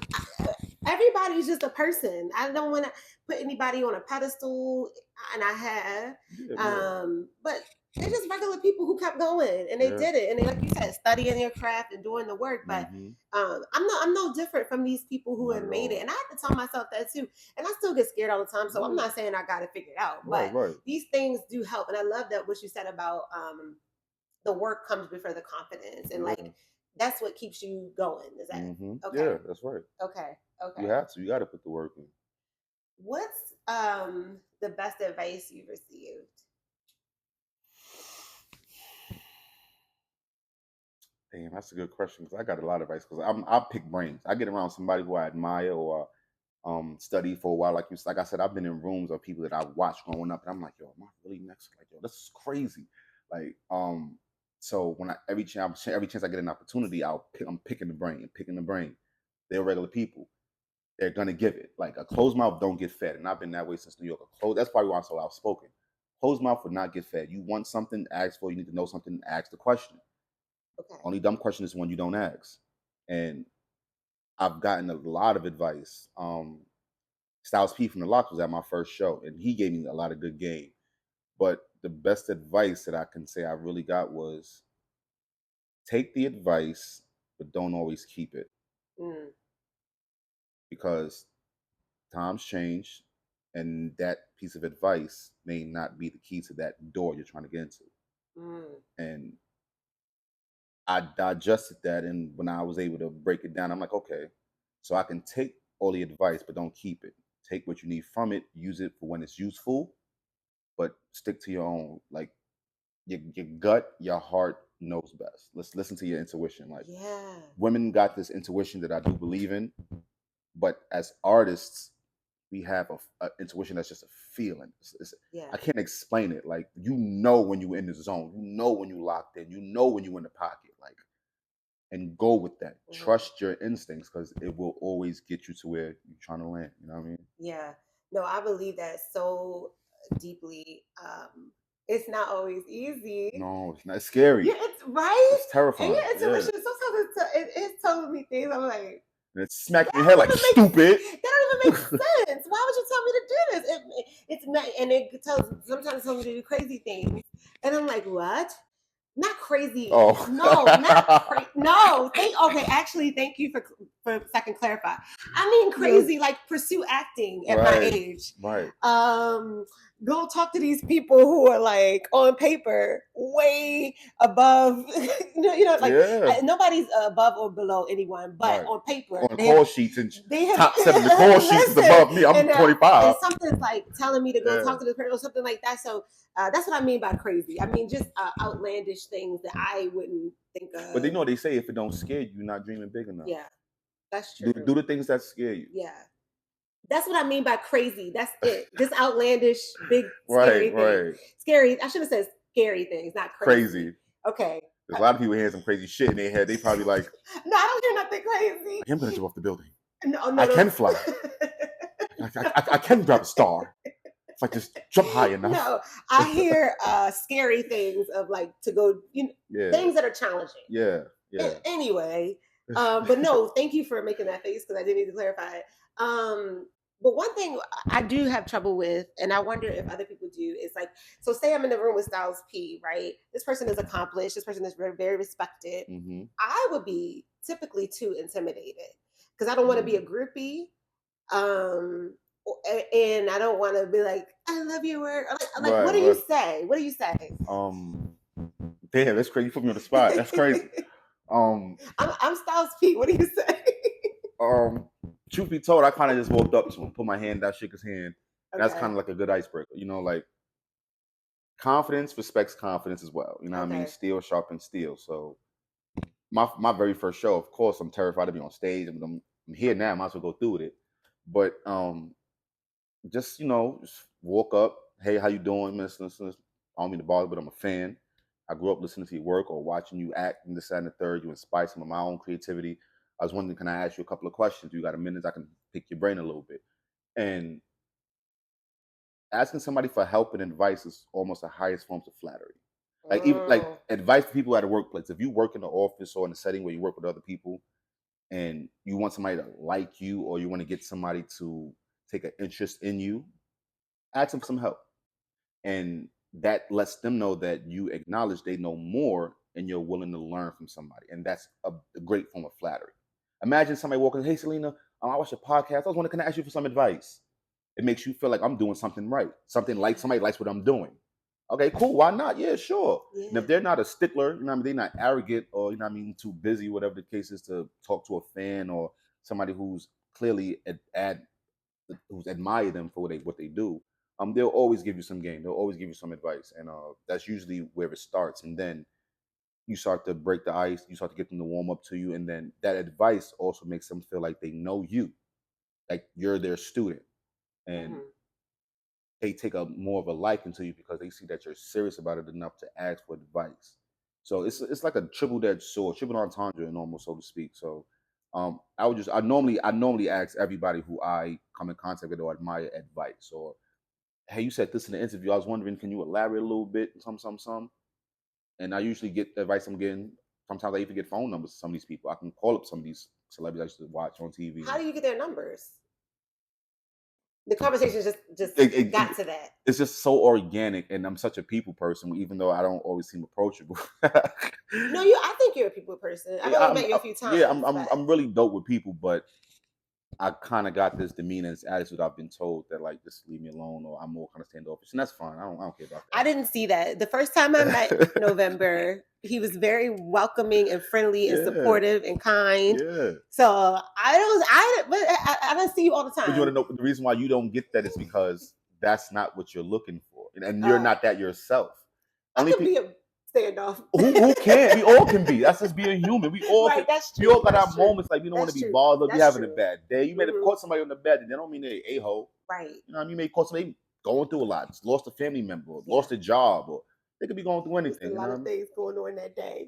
everybody's just a person. I don't want to put anybody on a pedestal, and I have, Yeah, yeah. but they're just regular people who kept going and they Yeah. did it, and they, like you said, studying your craft and doing the work. But Mm-hmm. I'm no different from these people who Not have at made it, all. and I have to tell myself that too. And I still get scared all the time, so I'm Yeah. not saying I got it figured out, Right, but right. these things do help. And I love that what you said about the work comes before the confidence, and Yeah. like that's what keeps you going. Is that Mm-hmm. okay? Yeah, that's right. Okay, You okay. have to. You got to put the work in. What's the best advice you've received? Damn, that's a good question because I got a lot of advice because I pick brains. I get around somebody who I admire or study for a while. Like I said, I've been in rooms of people that I watched growing up, and I'm like, yo, am I really next? Like, yo, this is crazy. Like, so when every chance I get an opportunity, I'm picking the brain, picking the brain. They're regular people. They're gonna give it. Like a closed mouth don't get fed, and I've been that way since New York. That's probably why I'm so outspoken. Closed mouth would not get fed. You want something, ask for. You need to know something, ask the question. Okay. Only dumb question is one you don't ask. And I've gotten a lot of advice. Styles P from the Locks was at my first show, and he gave me a lot of good game. But the best advice that I can say I really got was take the advice, but don't always keep it Mm, because times change, and that piece of advice may not be the key to that door you're trying to get into. mm, And I digested that, and when I was able to break it down, I'm like, okay, so I can take all the advice, but don't keep it. Take what you need from it, use it for when it's useful, but stick to your own. Like your gut, your heart knows best. Let's listen to your intuition. Like yeah. women got this intuition that I do believe in, but as artists, we have a intuition that's just a feeling. Yeah. I can't explain it. Like you know when you're in the zone, you know when you locked in, you know when you're in the pocket. Like and go with that. Mhm. Trust your instincts because it will always get you to where you're trying to land. You know what I mean? Yeah. No, I believe that so deeply. It's not always easy. No, it's not. It's scary. Yeah, it's right. It's And terrifying. your Yeah. intuition, sometimes it's telling me things. I'm like, And it's smacking that your head don't like even make stupid. that don't even make sense. Why would you tell me to do this? It's not, and it sometimes tells me to do crazy things, and I'm like, what? Not crazy. Oh. No, not crazy. No, okay. Actually, thank you for second clarify. I mean Yeah. crazy, like pursue acting at my Right. age. Right. Go talk to these people who are like on paper way above. Like Yeah. nobody's above or below anyone, but Right. on paper On the they call have sheets and they have top 7 of the call sheets is listen, above me. I'm and 25. something's like telling me to go Yeah. talk to this person or something like that. So that's what I mean by crazy. I mean just outlandish things that I wouldn't think But of. they say if it don't scare you, you're not dreaming big enough. Yeah, that's Do true. the things that scare you. Yeah, that's what I mean by crazy. That's it. Just outlandish, big, scary Right. things. Right. Scary. I should have said scary things, not crazy. Crazy. Okay. There's a lot of people hearing some crazy shit in their head. They probably like, No, I don't hear nothing crazy. I am gonna jump off the building. No, I can fly. I can grab a star if I just jump high enough. No, I hear scary things of like to go, Yeah. things that are challenging. Yeah. Yeah. Anyway, but no, thank you for making that face because I did need to clarify it. But one thing I do have trouble with, and I wonder if other people do, is like, so say I'm in the room with Styles P, right? This person is accomplished. This person is very, very respected. Mm-hmm. I would be typically too intimidated because I don't want to be a groupie. And I don't want to be like, I love your work. Like, Right, what do you right. say? What do you say? Damn, that's crazy. You put me on the spot. That's crazy. I'm Styles P. What do you say? Truth be told, I kind of just walked up to him, put my hand down, shook his hand. Okay. That's kind of like a good icebreaker. Like confidence respects confidence as well. You know what I mean? Okay. Steel sharpens steel. So my very first show, of course, I'm terrified to be on stage. I'm here now. I might as well go through with it. But just just walk up. Hey, how you doing, Miss? I don't mean to bother, but I'm a fan. I grew up listening to your work or watching you act and this, that, and the third. You inspire some of my own creativity. I was wondering, can I ask you a couple of questions? You got a minute? I can pick your brain a little bit. And asking somebody for help and advice is almost the highest forms of flattery. Like even like advice for people at a workplace. If you work in the office or in a setting where you work with other people and you want somebody to like you or you want to get somebody to take an interest in you, ask them for some help. And that lets them know that you acknowledge they know more and you're willing to learn from somebody. And that's a great form of flattery. Imagine somebody walking, hey, Selena, I watch your podcast. I was wondering, can I ask you for some advice? It makes you feel like I'm doing something right. Something like somebody likes what I'm doing. Okay, cool. Why not? Yeah, sure. Yeah. And if they're not a stickler, they're not arrogant or, too busy, whatever the case is, to talk to a fan or somebody who's clearly who's admire them for what they do, they'll always give you some game. They'll always give you some advice. And that's usually where it starts. And then you start to break the ice. You start to get them to warm up to you. And then that advice also makes them feel like they know you. like you're their student, and Mhm. they take a more of a liking to you because they see that you're serious about it enough to ask for advice. So it's like a triple-edged sword, triple entendre, and almost so to speak. So I normally ask everybody who I come in contact with or admire advice. Or hey, you said this in the interview. I was wondering, can you elaborate a little bit? Some. And I usually get the advice I'm getting. Sometimes I even get phone numbers of some of these people. I can call up some of these celebrities I used to watch on TV. How do you get their numbers? The conversation just It, it, got it- to that. it's just so organic, and I'm such a people person, even though I don't always seem approachable. No, I think you're a people person. I've Yeah, only met you a few times, but I'm really dope with people, but I kind of got this demeanor, this attitude. I've been told that like just leave me alone, or I'm more kind of standoffish, and that's fine. I don't care about I didn't see that. The first time I met that. November, he was very welcoming and friendly and Yeah, supportive and kind. yeah. So I don't see you all the But you want to time. know the reason why you don't get that is because that's not what you're looking for, and you're Oh, not that yourself. I Only could be people a standoff. who can, we all can be. That's just being human. We all can. Right, that's We true. all got That's our true. moments like we don't want to That's be true. bothered. We That's having a true. bad day. You may have Mhm. caught somebody on the bed, and they don't mean they're a hole. Right. You know what I mean? You may call somebody going through a lot, just lost a family member, or Yeah. lost a job, or they could be going through There's anything. a You lot know of what I mean? things going on that day.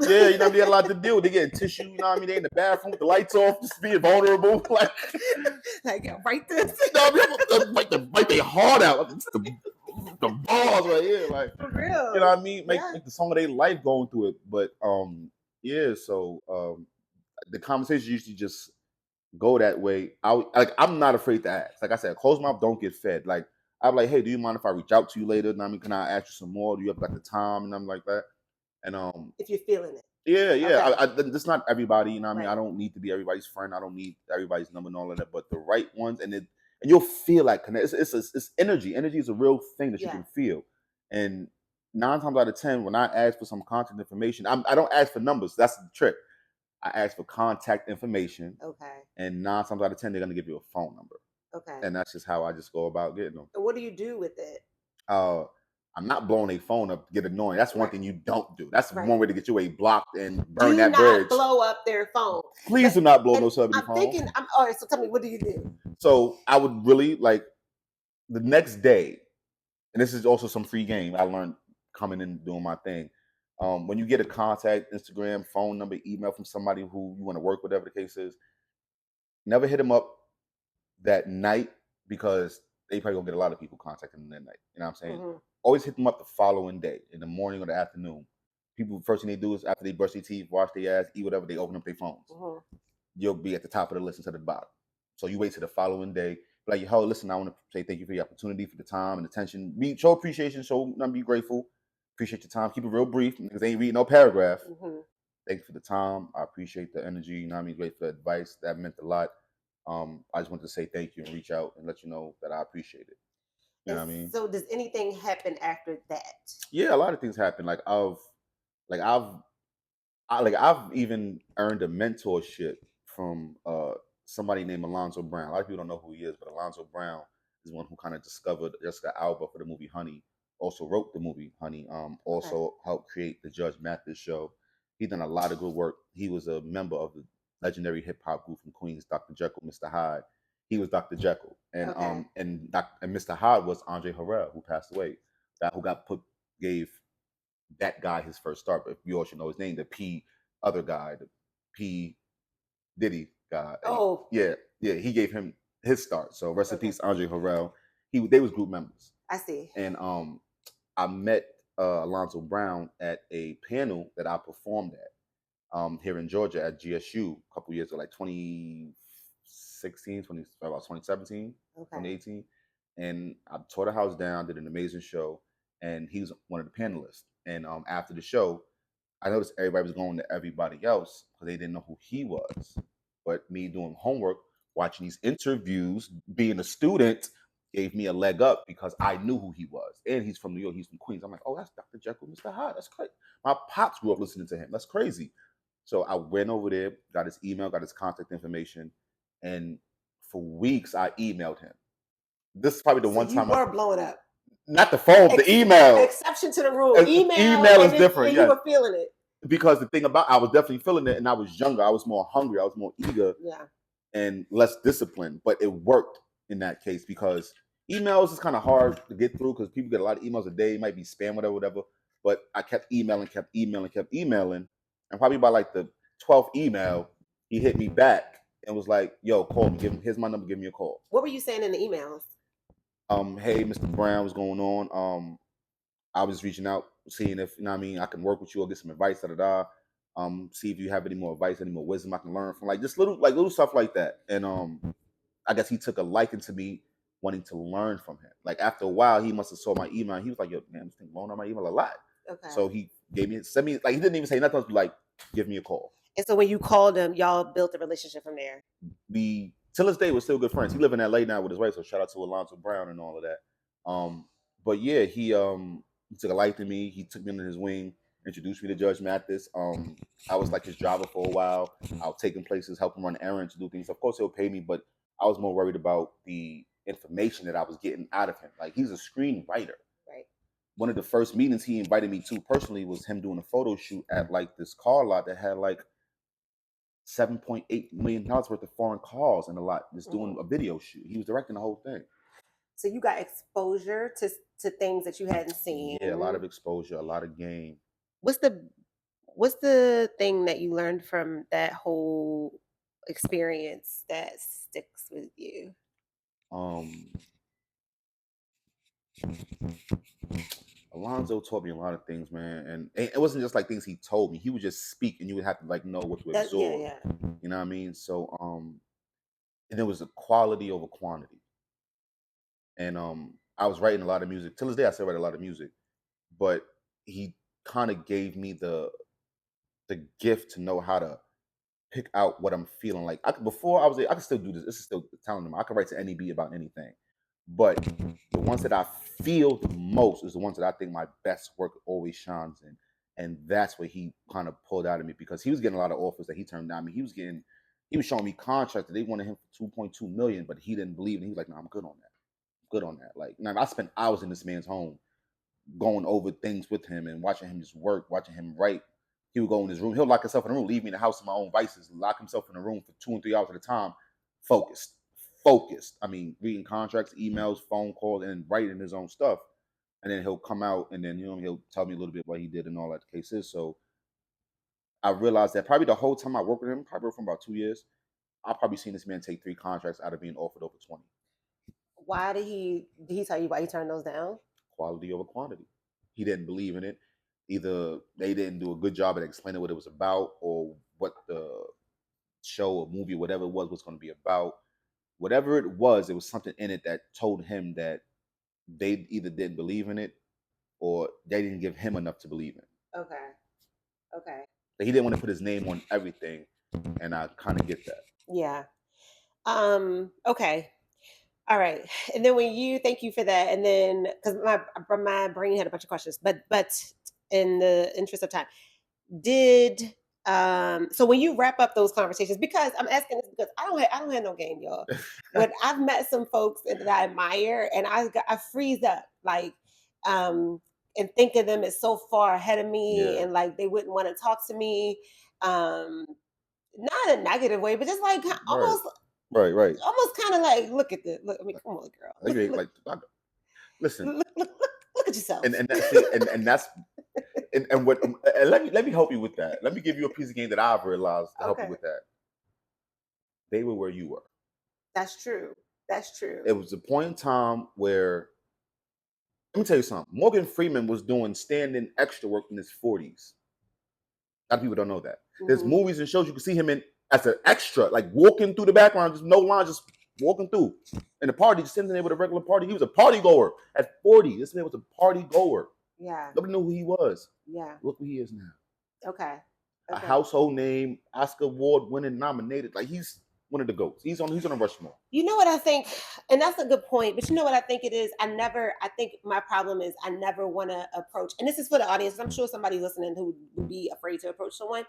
Yeah, you know, they had a lot to deal with. They getting tissue, you know what I mean? They in the bathroom with the lights off, just being vulnerable. Like write this. You know what I mean? Bite their heart out. It's the balls right here. Like, For real. you know what I mean? Make Yeah. the song of their life going through it. But yeah, so the conversation usually just go that way. I'm not afraid to ask. Like I said, closed mouth don't get fed. Like I'm like, hey, do you mind if I reach out to you later? And I mean, can I ask you some more? Do you have like the time? And I'm like that. And If you're feeling it. yeah, yeah. Okay. That's not everybody. You know what I mean? Right. I don't need to be everybody's friend. I don't need everybody's number and all of that. But the right ones, and you'll feel like connect. It's energy. Energy is a real thing that you Yeah. can feel. And 9 times out of 10, when I ask for some contact information, I don't ask for numbers. That's the trick. I ask for contact information, Okay. and 9 times out of 10, they're gonna give you a phone number. Okay. And that's just how I just go about getting them. And what do you do with it? I'm not blowing a phone up to get annoying. That's one Right. thing you don't do. That's Right. one way to get your way blocked and burn Do that not bridge. blow up their phone. Please do not blow And no celebrity I'm phone. thinking, all right, so tell me, what do you do? So I would really like the next day, and this is also some free game I learned coming in doing my thing. When you get a contact, Instagram, phone number, email from somebody who you want to work, whatever the case is, never hit them up that night because they probably gonna get a lot of people contacting them that night. You know what I'm saying? Mhm. Always hit them up the following day, in the morning or the afternoon. People first thing they do is after they brush their teeth, wash their ass, eat whatever, they open up their phones. Mhm. You'll be at the top of the list instead of the bottom. So you wait till the following day. Like, hey, listen, I want to say thank you for the opportunity, for the time and attention. Show appreciation, be grateful. Appreciate your time. Keep it real brief because they ain't reading no paragraph. Mhm. Thank you for the time. I appreciate the energy. You know what I mean? Great for the advice. That meant a lot. I just wanted to say thank you and reach out and let you know that I appreciate it. You know what I mean? So does anything happen after that? Yeah, a lot of things happen. I've even earned a mentorship from somebody named Alonzo Brown. A lot of people don't know who he is, but Alonzo Brown is one who kind of discovered Jessica Alba for the movie Honey. Also wrote the movie Honey. Also helped create the Judge Mathis show. He done a lot of good work. He was a member of the legendary hip hop group from Queens, Dr. Jekyll, Mr. Hyde. He was Dr. Jekyll, and Okay. and Mr. Hyde was Andre Harrell, who passed away. That who gave that guy his first start. But you all should know his name, the P other guy, the P Diddy guy. Oh. Yeah, he gave him his start. So rest in Okay. peace, Andre Harrell. They was group members. I see. And I met Alonzo Brown at a panel that I performed at here in Georgia at GSU a couple years ago, like 2016, about 2017, Okay. 2018. And I tore the house down, did an amazing show, and he was one of the panelists. And after the show, I noticed everybody was going to everybody else because they didn't know who he was. But me doing homework, watching these interviews, being a student, gave me a leg up because I knew who he was. And he's from New York, he's from Queens. I'm like, oh, that's Dr. Jekyll, Mr. Hyde. That's great. My pops grew up listening to him. That's crazy. So I went over there, got his email, got his contact information, and for weeks I emailed him. This is probably the one time you were blowing up. Not the phone, the email. Exception to the rule. Email is different. And you were feeling it. Because the thing about I was definitely feeling it, and I was younger. I was more hungry. I was more eager. Yeah. and less disciplined. But it worked in that case because emails is kind of hard to get through because people get a lot of emails a day. It might be spam, whatever. But I kept emailing, and probably by like the 12th email, he hit me back and was like, "Yo, call me. Here's my number. Give me a call." What were you saying in the emails? Hey, Mr. Brown, what's going on? I was reaching out, seeing if I can work with you or get some advice, see if you have any more advice, any more wisdom I can learn from, like just little stuff like that. And I guess he took a liking to me wanting to learn from him. Like after a while, he must have saw my email. He was like, "Yo, man, this thing blowing on my email a lot." Okay. So he sent me, like, he didn't even say nothing else, like, "Give me a call." And so when you called him, y'all built a relationship from there. We till this day we're still good friends. He live in LA now with his wife, so shout out to Alonzo Brown and all of that. But yeah, he took a liking to me. He took me under his wing, introduced me to Judge Mathis. I was like his driver for a while. I was taking places, helping run errands, to do things. Of course, he'll pay me, but I was more worried about the information that I was getting out of him. Like, he's a screenwriter. Right. One of the first meetings he invited me to personally was him doing a photo shoot at like this car lot that had like $7.8 million worth of foreign cars in a lot, just doing a video shoot. He was directing the whole thing. So you got exposure to things that you hadn't seen. Yeah, a lot of exposure, a lot of game. What's the thing that you learned from that whole experience that sticks with you? Alonzo taught me a lot of things, man, and it wasn't just like things he told me. He would just speak, and you would have to like know what to absorb. Yeah. You know what I mean? So, and it was a quality over quantity. And I was writing a lot of music. Till this day, I still write a lot of music, but he kind of gave me the gift to know how to pick out what I'm feeling like. I could still do this. This is still telling them I could write to any beat about anything. But the ones that I feel the most is the ones that I think my best work always shines in. And that's what he kind of pulled out of me, because he was getting a lot of offers that he turned down. I mean, he was showing me contracts that they wanted him for 2.2 million, but he didn't believe it. He was like, "No, I'm good on that. Good on that." Like, I spent hours in this man's home going over things with him and watching him just work, watching him write. He would go in his room. He'll lock himself in a room, leave me in the house in my own vices, lock himself in a room for 2 and 3 hours at a time, focused. I mean, reading contracts, emails, phone calls, and writing his own stuff. And then he'll come out and then he'll tell me a little bit what he did and all that the case is. So I realized that probably the whole time I worked with him, probably for about 2 years, I've probably seen this man take 3 contracts out of being offered over 20. Why did he tell you why he turned those down? Quality over quantity. He didn't believe in it. Either they didn't do a good job at explaining what it was about, or what the show or movie or whatever it was going to be about. Whatever it was something in it that told him that they either didn't believe in it or they didn't give him enough to believe in. Okay. He didn't want to put his name on everything, and I kind of get that. Yeah. Okay. All right. And then thank you for that. And then, because my brain had a bunch of questions, but in the interest of time, so when you wrap up those conversations, because I'm asking this because I don't have no game, y'all. But I've met some folks that I admire, and I freeze up, like, and think of them as so far ahead of me, and like they wouldn't want to talk to me, not in a negative way, but just like almost. Right. Almost kind of like, look at this. Look, I mean, come on, girl. Listen. Look at yourself. And that's and what. And let me help you with that. Let me give you a piece of game that I've realized to help you with that. They were where you were. That's true. It was a point in time where, let me tell you something. Morgan Freeman was doing stand-in extra work in his 40s. A lot of people don't know that. Mm-hmm. There's movies and shows you can see him in as an extra, like walking through the background, just no lines, just walking through. And the party, just sitting there with a regular party. He was a party goer at 40. This man was a party goer. Yeah. Nobody knew who he was. Yeah. Look who he is now. Okay. A household name, Oscar Award winning, nominated. Like, he's one of the GOATs. He's on a Rushmore. You know what I think, and that's a good point, but you know what I think it is? I think my problem is I never want to approach, and this is for the audience, I'm sure somebody listening who would be afraid to approach someone.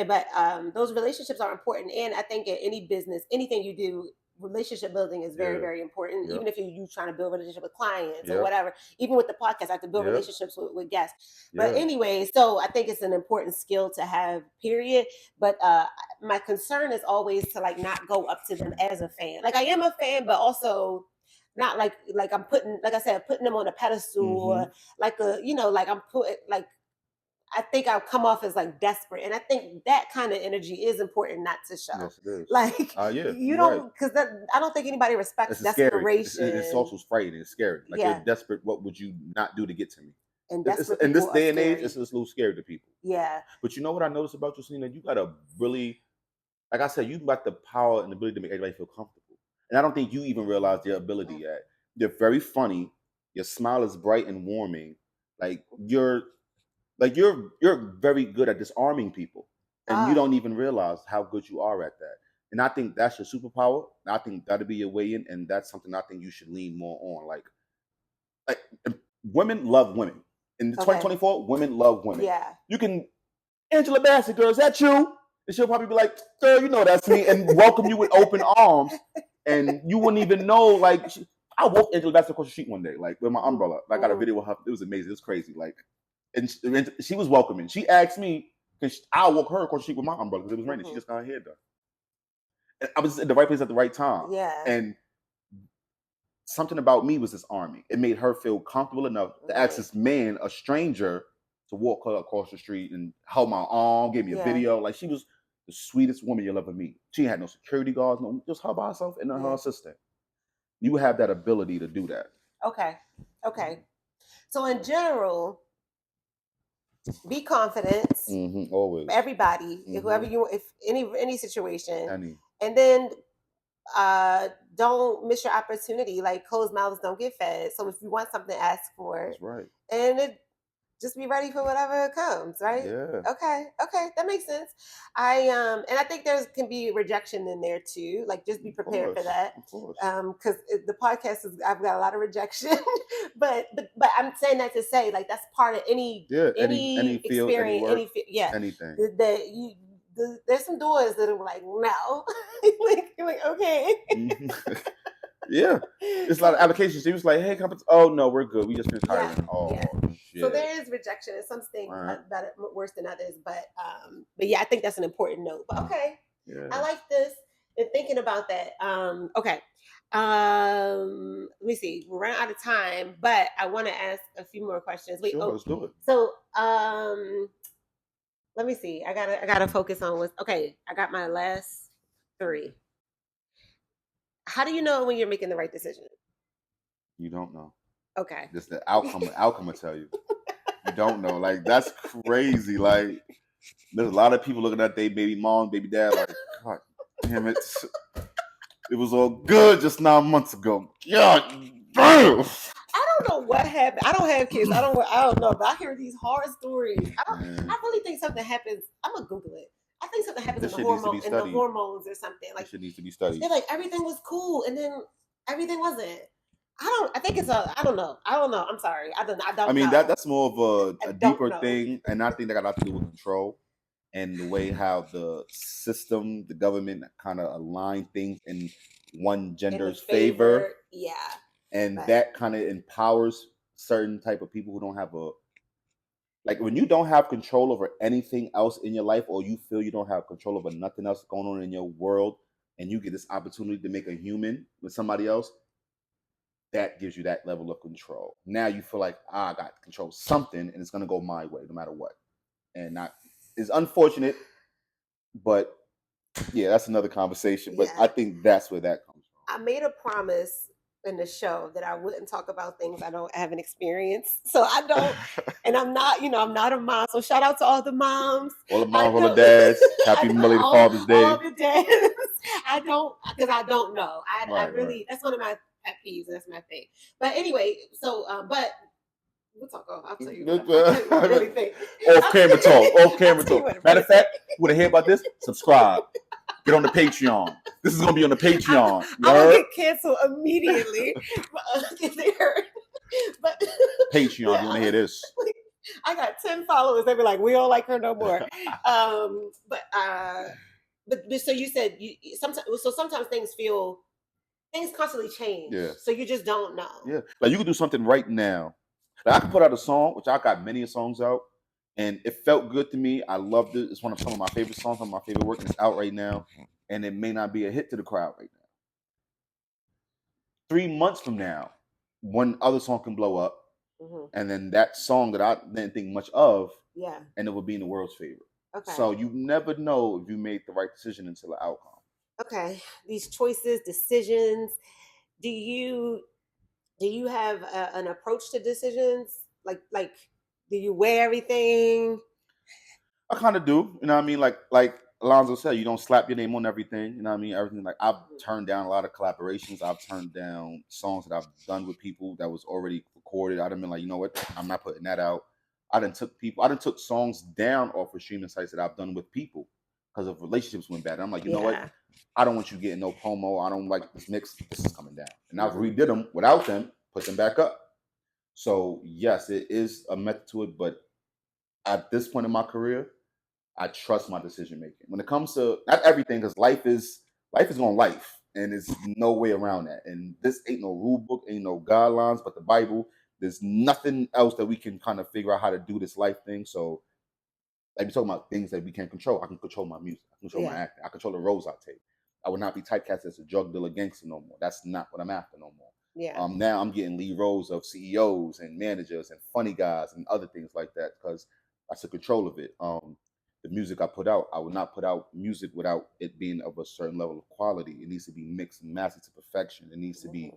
But those relationships are important. And I think in any business, anything you do, relationship building is very, Yeah. very important. Yep. Even if you trying to build a relationship with clients or Yep. whatever. Even with the podcast, I have to build Yep. relationships with guests. But Yeah. anyway, so I think it's an important skill to have, period. But my concern is always to like not go up to them as a fan. Like I am a fan, but also not like I'm putting, like I said, putting them on a pedestal or like a, you know, like I'm putting like I think I'll come off as like desperate, and I think that kind of energy is important not to show. Yes, it is. Like Yeah, you you're don't, because I don't think anybody respects It's scary. desperation. It's also frightening. It's scary. Like Yeah. you're desperate. What would you not do to get to me? And It's- desperate in this people are day and age, scary. it's a little scary to people. Yeah. But you know what I noticed about you, Selena? You got a really, like I said, you got the power and the ability to make everybody feel comfortable. And I don't think you even realize your ability yet. You're very funny. Your smile is bright and warming. You're very good at disarming people, and you don't even realize how good you are at that. And I think that's your superpower. And I think that'll be your way in, and that's something I think you should lean more on. Like women love women. In 2024, women love women. Yeah. You can, Angela Bassett, girl, is that you? And she'll probably be like, girl, you know that's me, and welcome you with open arms. And you wouldn't even know, like, I walked Angela Bassett across the street one day, like, with my umbrella. I got a video with her. It was amazing. It was crazy. Like, and she was welcoming. She asked me, because I walk her across the street with my umbrella because it was raining. She just got her hair done. And I was in the right place at the right time. Yeah. And something about me was disarming. It made her feel comfortable enough to ask this man, a stranger, to walk her across the street and hold my arm, give me a video. Like, she was the sweetest woman you'll ever meet. She had no security guards, no, just her by herself and her assistant. You have that ability to do that. Okay. So in general, be confident. Always. Everybody, whoever you, if any situation, and then don't miss your opportunity. Like closed mouths don't get fed. So if you want something, ask for it. That's right. And just be ready for whatever comes, right? Yeah. Okay, that makes sense. And I think there can be rejection in there too. Like just be prepared for that. Of course. Because the podcast is, I've got a lot of rejection, but I'm saying that to say like that's part of any field, experience, any work, anything. There's some doors that are like no, like okay. Yeah, it's a lot of applications. He was like, "Hey, oh no, we're good. We just finished hiring." Shit. So there is rejection, and some things better, worse than others. But yeah, I think that's an important note. But okay, I like this. And thinking about that. Okay. Let me see. We're running out of time, but I want to ask a few more questions. Wait, let's do it. So let me see. I gotta focus on what's okay. I got my last 3. How do you know when you're making the right decision? You don't know. Okay. Just the outcome. Outcome will tell you. You don't know. Like that's crazy. Like there's a lot of people looking at their baby mom, baby dad, like, God damn it. It was all good just 9 months ago. God damn. I don't know what happened. I don't have kids. I don't know, but I hear these horror stories. I really think something happens. I'm gonna Google it. I think something happens in the hormones or something. Like shit needs to be studied. They're like everything was cool, and then everything wasn't. I think it's I don't know. I'm sorry. I don't I mean, know. that's more of a deeper thing, and I think that got a lot to do with control and the way how the system, the government, kind of align things in one gender's favor. Yeah. And that kind of empowers certain type of people who don't have like when you don't have control over anything else in your life, or you feel you don't have control over nothing else going on in your world, and you get this opportunity to make a human with somebody else, that gives you that level of control. Now you feel like, I got to control something, and it's going to go my way no matter what. And it's unfortunate, but yeah, that's another conversation. But I think that's where that comes from. I made a promise in the show that I wouldn't talk about things I haven't experienced. So I don't, and I'm not, I'm not a mom. So shout out to all the moms. All the moms, all the dads. Happy belated Father's Day. All the dads. I don't know. I really, that's one of my pet peeves. That's my thing. But anyway, so, but we'll talk off. I'll tell you what I really think. Off camera talk. Matter of fact, you want to hear about this? Subscribe. Get on the Patreon. This is going to be on the Patreon. I'm going to get canceled immediately. But Patreon, you want to hear this? I got 10 followers. They be like, we don't like her no more. But so you said sometimes things feel things constantly change. Yeah. So you just don't know. Yeah. Like you can do something right now. Like I can put out a song, which I got many songs out, and it felt good to me. I loved it. It's one of some of my favorite songs, one of my favorite work, and it's out right now. And it may not be a hit to the crowd right now. 3 months from now, one other song can blow up, and then that song that I didn't think much of, and it will be in the world's favor. Okay. So you never know if you made the right decision until the outcome. Okay. These choices, decisions. Do you have an approach to decisions? Like do you weigh everything? I kind of do. You know what I mean? Like Alonzo said, you don't slap your name on everything. You know what I mean? Everything. Like I've turned down a lot of collaborations. I've turned down songs that I've done with people that was already recorded. I'd have been like, you know what? I'm not putting that out. I done took songs down off of streaming sites that I've done with people because of relationships went bad. And I'm like, you know what? I don't want you getting no promo. I don't like this mix. This is coming down. And I've redid them without them, put them back up. So yes, it is a method to it, but at this point in my career, I trust my decision making. When it comes to not everything, because life is going life, and there's no way around that. And this ain't no rule book, ain't no guidelines, but the Bible. There's nothing else that we can kind of figure out how to do this life thing. So, like we talking about things that we can't control. I can control my music. I can control my acting. I control the roles I take. I would not be typecast as a drug dealer gangster no more. That's not what I'm after no more. Yeah. Now I'm getting lead roles of CEOs and managers and funny guys and other things like that because I took control of it. The music I put out, I would not put out music without it being of a certain level of quality. It needs to be mixed and mastered to perfection. It needs to be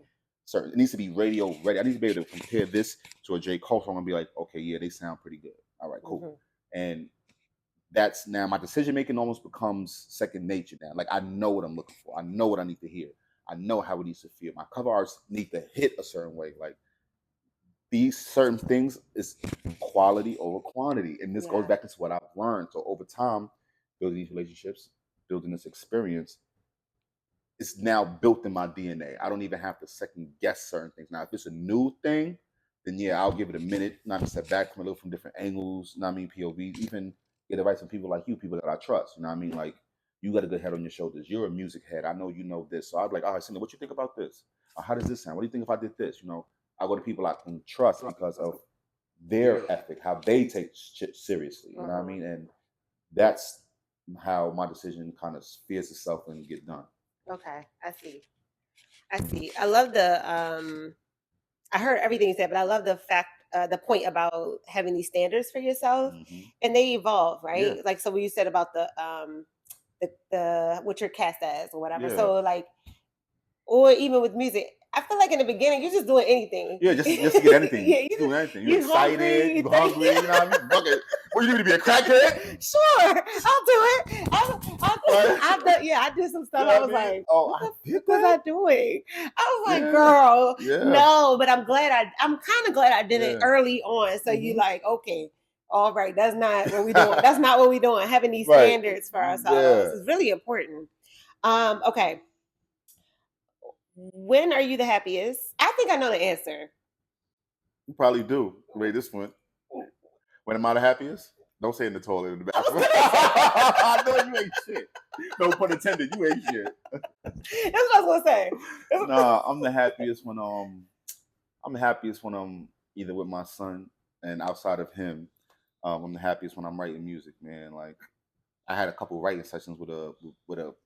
certain. It needs to be radio ready. I need to be able to compare this to a J. Cole song and be like, okay, yeah, they sound pretty good. All right, cool. And that's now my decision making almost becomes second nature now. Like I know what I'm looking for. I know what I need to hear. I know how it needs to feel. My cover arts need to hit a certain way. Like these certain things is quality over quantity. And this goes back into what I've learned. So over time, building these relationships, building this experience, it's now built in my DNA. I don't even have to second guess certain things. Now, if it's a new thing, then yeah, I'll give it a minute, not to step back from a little from different angles, you know what I mean, POV, even get advice from people like you, people that I trust. You know what I mean? Like you got a good head on your shoulders. You're a music head. I know you know this. So I'd be like, all right, Cindy, what you think about this? Or how does this sound? What do you think if I did this? You know, I go to people I can trust because of their ethic, how they take shit seriously. You know what I mean? And that's how my decision kind of spheres itself and get done. Okay, I see. I love the I heard everything you said, but I love the fact the point about having these standards for yourself, and they evolve, right? Like so, what you said about the what you're cast as or whatever. So like, or even with music, I feel like in the beginning you're just doing anything. Yeah, just to get anything. Yeah, doing anything. you're excited. You're hungry. You know what I mean? Fuck it. What you need to be a crackhead? Sure, I'll do it. I did some stuff. I was like, what was I doing? I was like, girl, no. But I'm kind of glad I did it early on. So you like, okay, all right, that's not what we doing. That's not what we doing. Having these standards for ourselves is really important. Okay. When are you the happiest? I think I know the answer. You probably do. Wait, this one. When am I the happiest? Don't say in the toilet in the bathroom. I know you ain't shit. No pun intended. You ain't shit. That's what I was gonna say. Nah, I'm the happiest when I'm either with my son and outside of him. I'm the happiest when I'm writing music, man. Like I had a couple writing sessions with a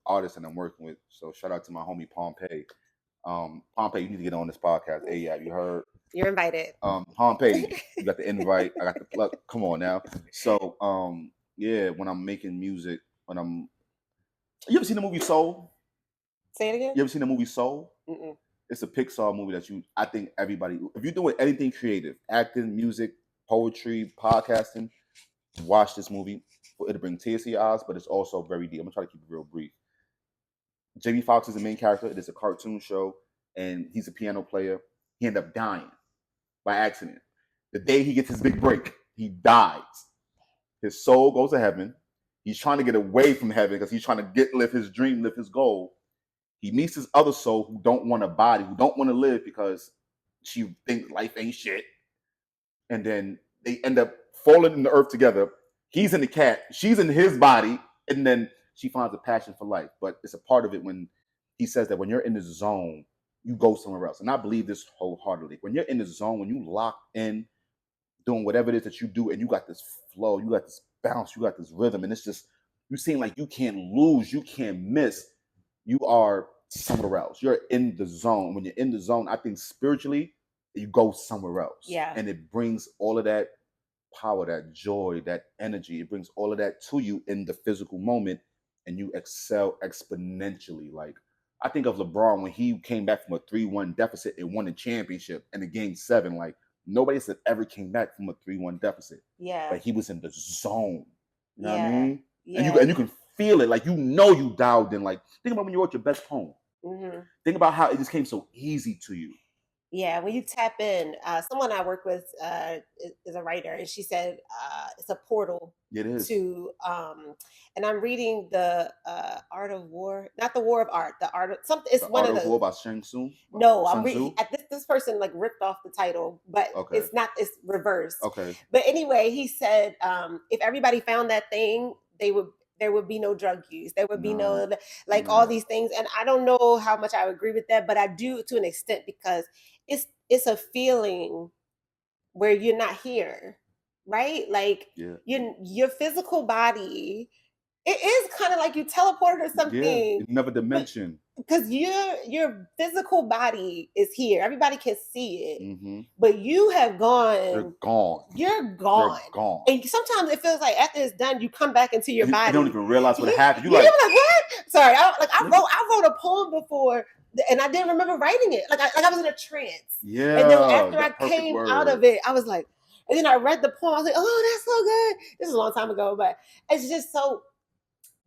artist that I'm working with. So shout out to my homie Pompey. Pompey, you need to get on this podcast. Hey, yeah, you heard? You're invited. Pompey, you got the invite. I got the plug. Come on now. So, yeah, when I'm making music, you ever seen the movie Soul? Say it again. You ever seen the movie Soul? Mm-mm. It's a Pixar movie that I think everybody, if you're doing anything creative, acting, music, poetry, podcasting, watch this movie. It'll bring tears to your eyes, but it's also very deep. I'm gonna try to keep it real brief. Jamie Foxx is the main character. It is a cartoon show, and he's a piano player. He ended up dying by accident. The day he gets his big break, he dies. His soul goes to heaven. He's trying to get away from heaven because he's trying to live his dream, live his goal. He meets his other soul who don't want a body, who don't want to live because she thinks life ain't shit. And then they end up falling in the earth together. He's in the cat. She's in his body. And then she finds a passion for life. But it's a part of it when he says that when you're in the zone, you go somewhere else. And I believe this wholeheartedly. When you're in the zone, when you lock in doing whatever it is that you do, and you got this flow, you got this bounce, you got this rhythm, and it's just you seem like you can't lose, you can't miss. You are somewhere else. You're in the zone. When you're in the zone, I think spiritually, you go somewhere else. Yeah. And it brings all of that power, that joy, that energy. It brings all of that to you in the physical moment, and you excel exponentially. Like I think of LeBron when he came back from a 3-1 deficit and won the championship in the game 7. Like nobody else ever came back from a 3-1 deficit. Yeah. But he was in the zone. You know what I Yeah. mean? Yeah. And you can feel it. Like you dialed in. Like think about when you wrote your best poem. Mm-hmm. Think about how it just came so easy to you. Yeah, when you tap in, someone I work with is a writer, and she said it's a portal It is. to, and I'm reading the Art of War, not the War of Art, the Art of something. It's The one Art of of the. War by Shang Tsung. No, Sun I'm reading. Tzu? This person like ripped off the title, but Okay. it's not. It's reversed. Okay. But anyway, he said if everybody found that thing, there would be no drug use. There would be no like all these things. And I don't know how much I agree with that, but I do to an extent because it's a feeling where you're not here, right? Like your physical body, it is kind of like you teleported or something. Yeah, another dimension. Because your physical body is here. Everybody can see it. Mm-hmm. But you have gone. You're gone. You're gone. You're gone. And sometimes it feels like after it's done, you come back into your body. You don't even realize what happened. You're like what? Sorry, I wrote a poem before, and I didn't remember writing it. Like I was in a trance. Yeah. And then after I came out of it, I was like, and then I read the poem. I was like, oh, that's so good. This is a long time ago, but it's just so.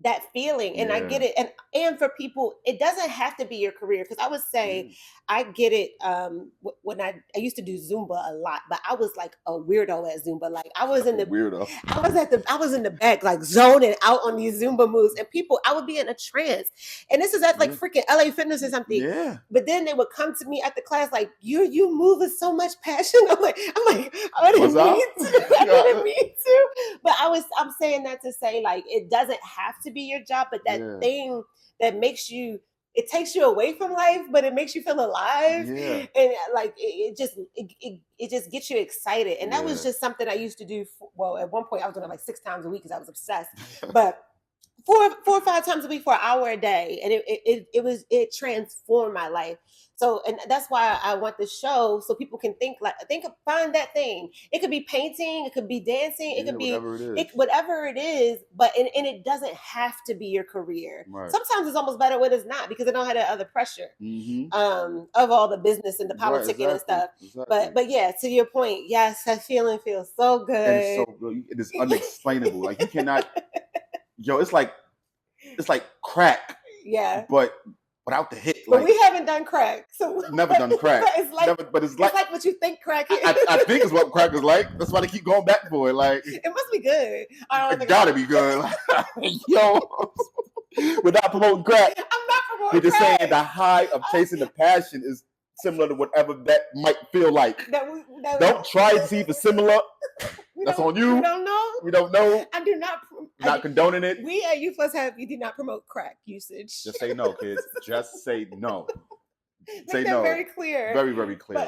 That feeling, and I get it, and for people, it doesn't have to be your career. Because I would say, I get it. When I used to do Zumba a lot, but I was like a weirdo at Zumba. Like I was in the weirdo. I was in the back, like zoning out on these Zumba moves, and people, I would be in a trance. And this is at like freaking LA Fitness or something. Yeah. But then they would come to me at the class like, you move with so much passion. I'm like, I didn't mean to. I didn't mean to. But I'm saying that to say like it doesn't have to be your job, but that thing that makes you, it takes you away from life, but it makes you feel alive. Yeah. And like it just gets you excited. And that was just something I used to do. At one point I was doing it like 6 times a week because I was obsessed. But 4 or 5 times a week for an hour a day, and it transformed my life. So, and that's why I want the show so people can find that thing. It could be painting, it could be dancing, it could be whatever it is. But and it doesn't have to be your career. Right. Sometimes it's almost better when it's not, because they don't have that other pressure of all the business and the politicking and stuff. Exactly. But yeah, to your point, yes, that feeling feels so good. And it's so good. It is unexplainable. Like you cannot. Yo, it's like crack. Yeah. But without the hit. But we haven't done crack. So never done crack. But it's like what you think crack is. I think it's what crack is like. That's why they keep going back for it. Like it must be good. It gotta be good. Yo, without promoting crack. I'm not promoting crack. We're just saying the high of chasing the passion is similar to whatever that might feel like. Don't try to see if it's similar. That's on you. We don't know. We don't know. I do not. Not condoning it. We at U Plus Happy do not promote crack usage. Just say no, kids. Just say no. Say no. Very clear. Very, very clear.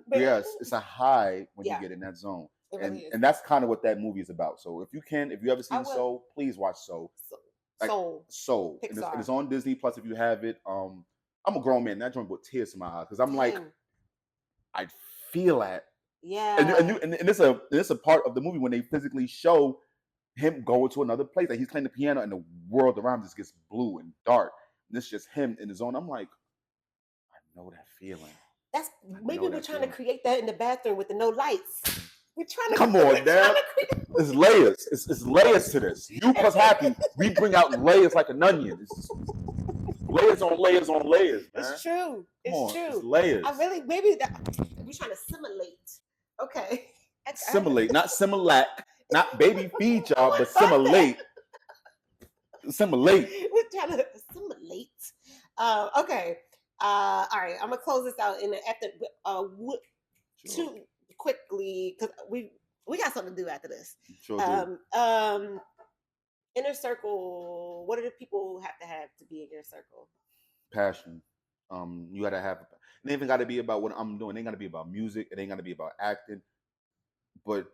But yes, it's a high when you get in that zone. And that's kind of what that movie is about. So if you ever seen Soul, please watch Soul. Soul. And it's on Disney Plus if you have it. I'm a grown man. That joint brought tears to my eyes because I'm like, I feel that. Yeah. And it's a part of the movie when they physically show him going to another place. Like he's playing the piano and the world around him just gets blue and dark. And it's just him in his own. I'm like, I know that feeling. That's maybe we're trying to create that in the bathroom with the no lights. We're trying to come on, Dad. There's layers. It's layers to this. You Plus Happy. We bring out layers like an onion. It's layers on layers on layers, man. It's true. It's true. It's layers. Maybe we're trying to simulate. Okay. Simulate, not Similac, not baby feed y'all, but simulate. Simulate. We're trying to assimilate. Okay. All right. I'm gonna close this out after too quickly because we got something to do after this. Sure do. Inner circle. What do the people have to be in your circle? Passion. You gotta have. It ain't even got to be about what I'm doing. It ain't got to be about music. It ain't got to be about acting. But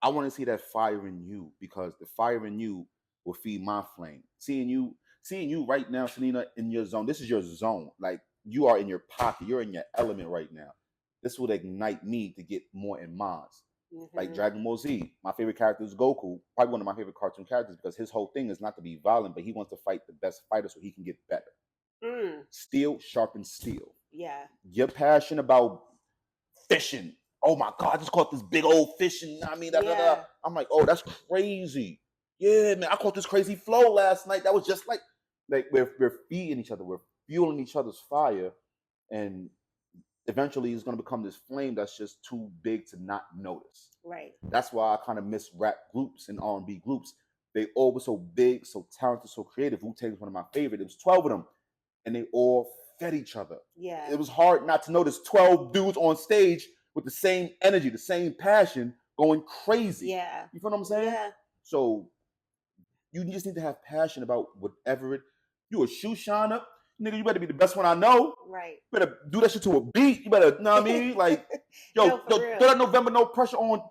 I want to see that fire in you because the fire in you will feed my flame. Seeing you right now, Selena, in your zone. This is your zone. Like you are in your pocket. You're in your element right now. This would ignite me to get more in Mars. Like Dragon Ball Z, my favorite character is Goku. Probably one of my favorite cartoon characters because his whole thing is not to be violent, but he wants to fight the best fighter so he can get better. Steel sharpens steel. Yeah. You're passionate about fishing. Oh my God, I just caught this big old fish, and I mean, I'm like, oh, that's crazy. Yeah, man, I caught this crazy flow last night. That was just like we're feeding each other, we're fueling each other's fire, and eventually it's gonna become this flame that's just too big to not notice. Right. That's why I kind of miss rap groups and R&B groups. They all were so big, so talented, so creative. Wu-Tang is one of my favorite. It was 12 of them, and they all fed each other. Yeah. It was hard not to notice 12 dudes on stage with the same energy, the same passion, going crazy. Yeah. You feel what I'm saying? Yeah. So you just need to have passion about whatever it. You a shoe shiner, nigga. You better be the best one I know. Right. You better do that shit to a beat. You better, know what I mean? Like, yo, throw that November No Pressure on.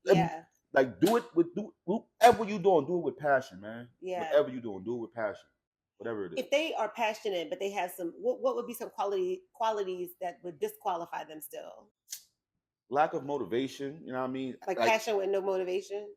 Yeah. Like, do whatever you doing, do it with passion, man. Yeah. Whatever you doing, do it with passion. Whatever it is. If they are passionate, but they have some, what would be some qualities that would disqualify them still? Lack of motivation, you know what I mean? Like passion with no motivation?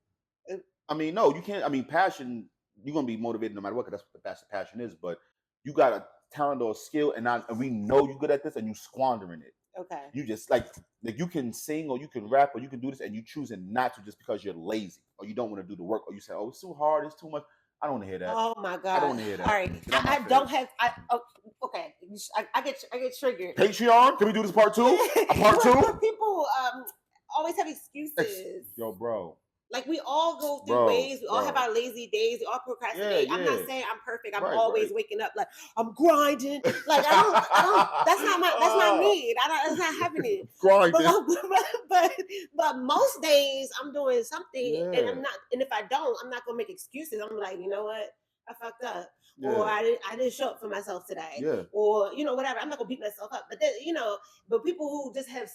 I mean, no, you can't. I mean, passion, you're going to be motivated no matter what, because that's what passion is. But you got a talent or a skill, and we know you're good at this, and you squandering it. Okay. You just, like you can sing, or you can rap, or you can do this, and you choosing not to just because you're lazy, or you don't want to do the work, or you say, oh, it's too hard, it's too much. I don't want to hear that. Oh my God! I don't want to hear that. All right, I don't have. Okay, I get triggered. Patreon, can we do this part 2? A part 2? People always have excuses. Yo, bro. Like we all go through ways. We all have our lazy days. We all procrastinate. Yeah. I'm not saying I'm perfect. I'm always waking up like I'm grinding. Like I don't. That's not me. That's not happening. Grinding. But most days I'm doing something, and I'm not. And if I don't, I'm not gonna make excuses. I'm like, you know what? I fucked up. Yeah. Or I didn't show up for myself today. Yeah. Or whatever. I'm not gonna beat myself up. But then, but people who just have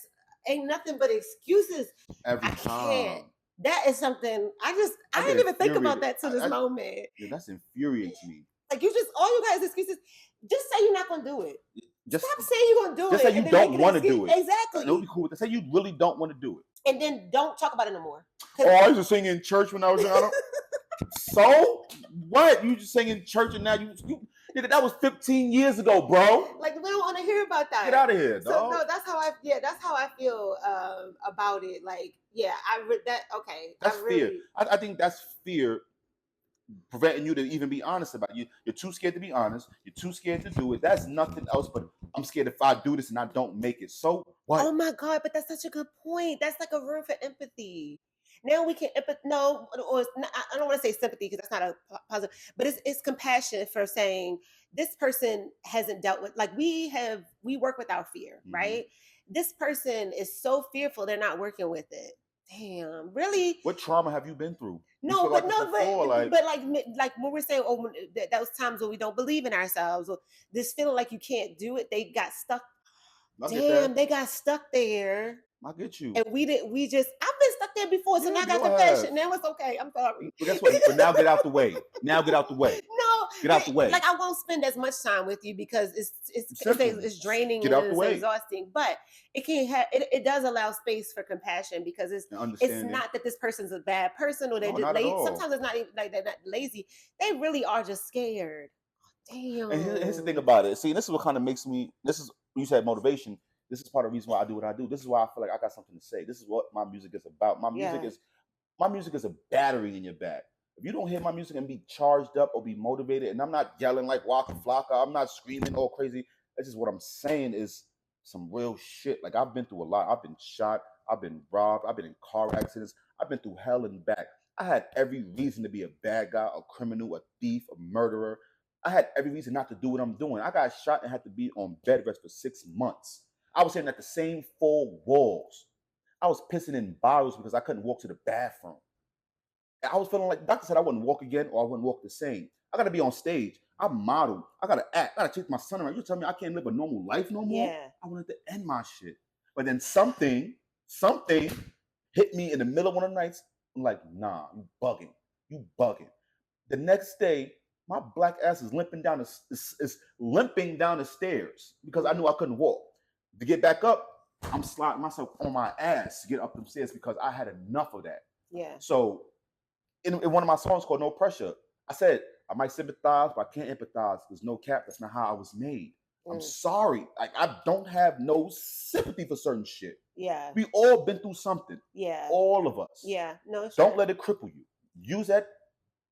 ain't nothing but excuses. Every time. Can't. That is something I didn't even think about that till this moment. Yeah, that's infuriates me. Like all you guys excuses. Just say you're not gonna do it. Stop saying you're gonna do it. Just say you don't want to do it. Exactly. It would be cool. Say you really don't want to do it. And then don't talk about it no more. Oh, I used to sing in church when I was young. So what? You just sing in church and now you nigga, that was 15 years ago, bro. Like we don't want to hear about that. Get out of here, dog. So no, that's how I feel about it. Like, yeah, That's fear. I think that's fear preventing you to even be honest about it. You're too scared to be honest. You're too scared to do it. That's nothing else but I'm scared if I do this and I don't make it. So what? Oh my God, but that's such a good point. That's like a room for empathy. Now we can no, or not, I don't want to say sympathy because that's not a positive, but it's compassion for saying this person hasn't dealt with, like we work with our fear, right? This person is so fearful they're not working with it. Damn, really? What trauma have you been through? No, but like when we're saying, oh, those times when we don't believe in ourselves, or this feeling like you can't do it, they got stuck. Damn, they got stuck there. I get you. And I've been stuck there before, so now I got confession. Now it's okay. I'm sorry. But that's what. But now get out the way. Now get out the way. No, get out the way. Like I won't spend as much time with you because it's draining and it's exhausting. But it can have it does allow space for compassion because it's not that this person's a bad person or they're just lazy. Sometimes it's not even like they're not lazy. They really are just scared. Damn. And here's the thing about it. See, this is what kind of makes me. This is you said motivation. This is part of the reason why I do what I do. This is why I feel like I got something to say. This is what my music is about. My music is a battery in your back. If you don't hear my music and be charged up or be motivated, and I'm not yelling like Waka Flocka, I'm not screaming all crazy. That's just what I'm saying is some real shit. Like I've been through a lot. I've been shot. I've been robbed. I've been in car accidents. I've been through hell and back. I had every reason to be a bad guy, a criminal, a thief, a murderer. I had every reason not to do what I'm doing. I got shot and had to be on bed rest for 6 months. I was sitting at the same 4 walls. I was pissing in bottles because I couldn't walk to the bathroom. I was feeling like the doctor said I wouldn't walk again or I wouldn't walk the same. I gotta be on stage. I model. I gotta act. I gotta take my son around. You tell me I can't live a normal life no more? Yeah. I wanted to end my shit. But then something hit me in the middle of one of the nights. I'm like, nah, you bugging. You bugging. The next day, my black ass is limping down the stairs because I knew I couldn't walk. To get back up, I'm sliding myself on my ass to get up the stairs because I had enough of that. Yeah. So in one of my songs called No Pressure, I said, I might sympathize, but I can't empathize. There's no cap. That's not how I was made. I'm sorry. Like, I don't have no sympathy for certain shit. Yeah. We all been through something. Yeah. All of us. Yeah. No, don't let it cripple you. Use that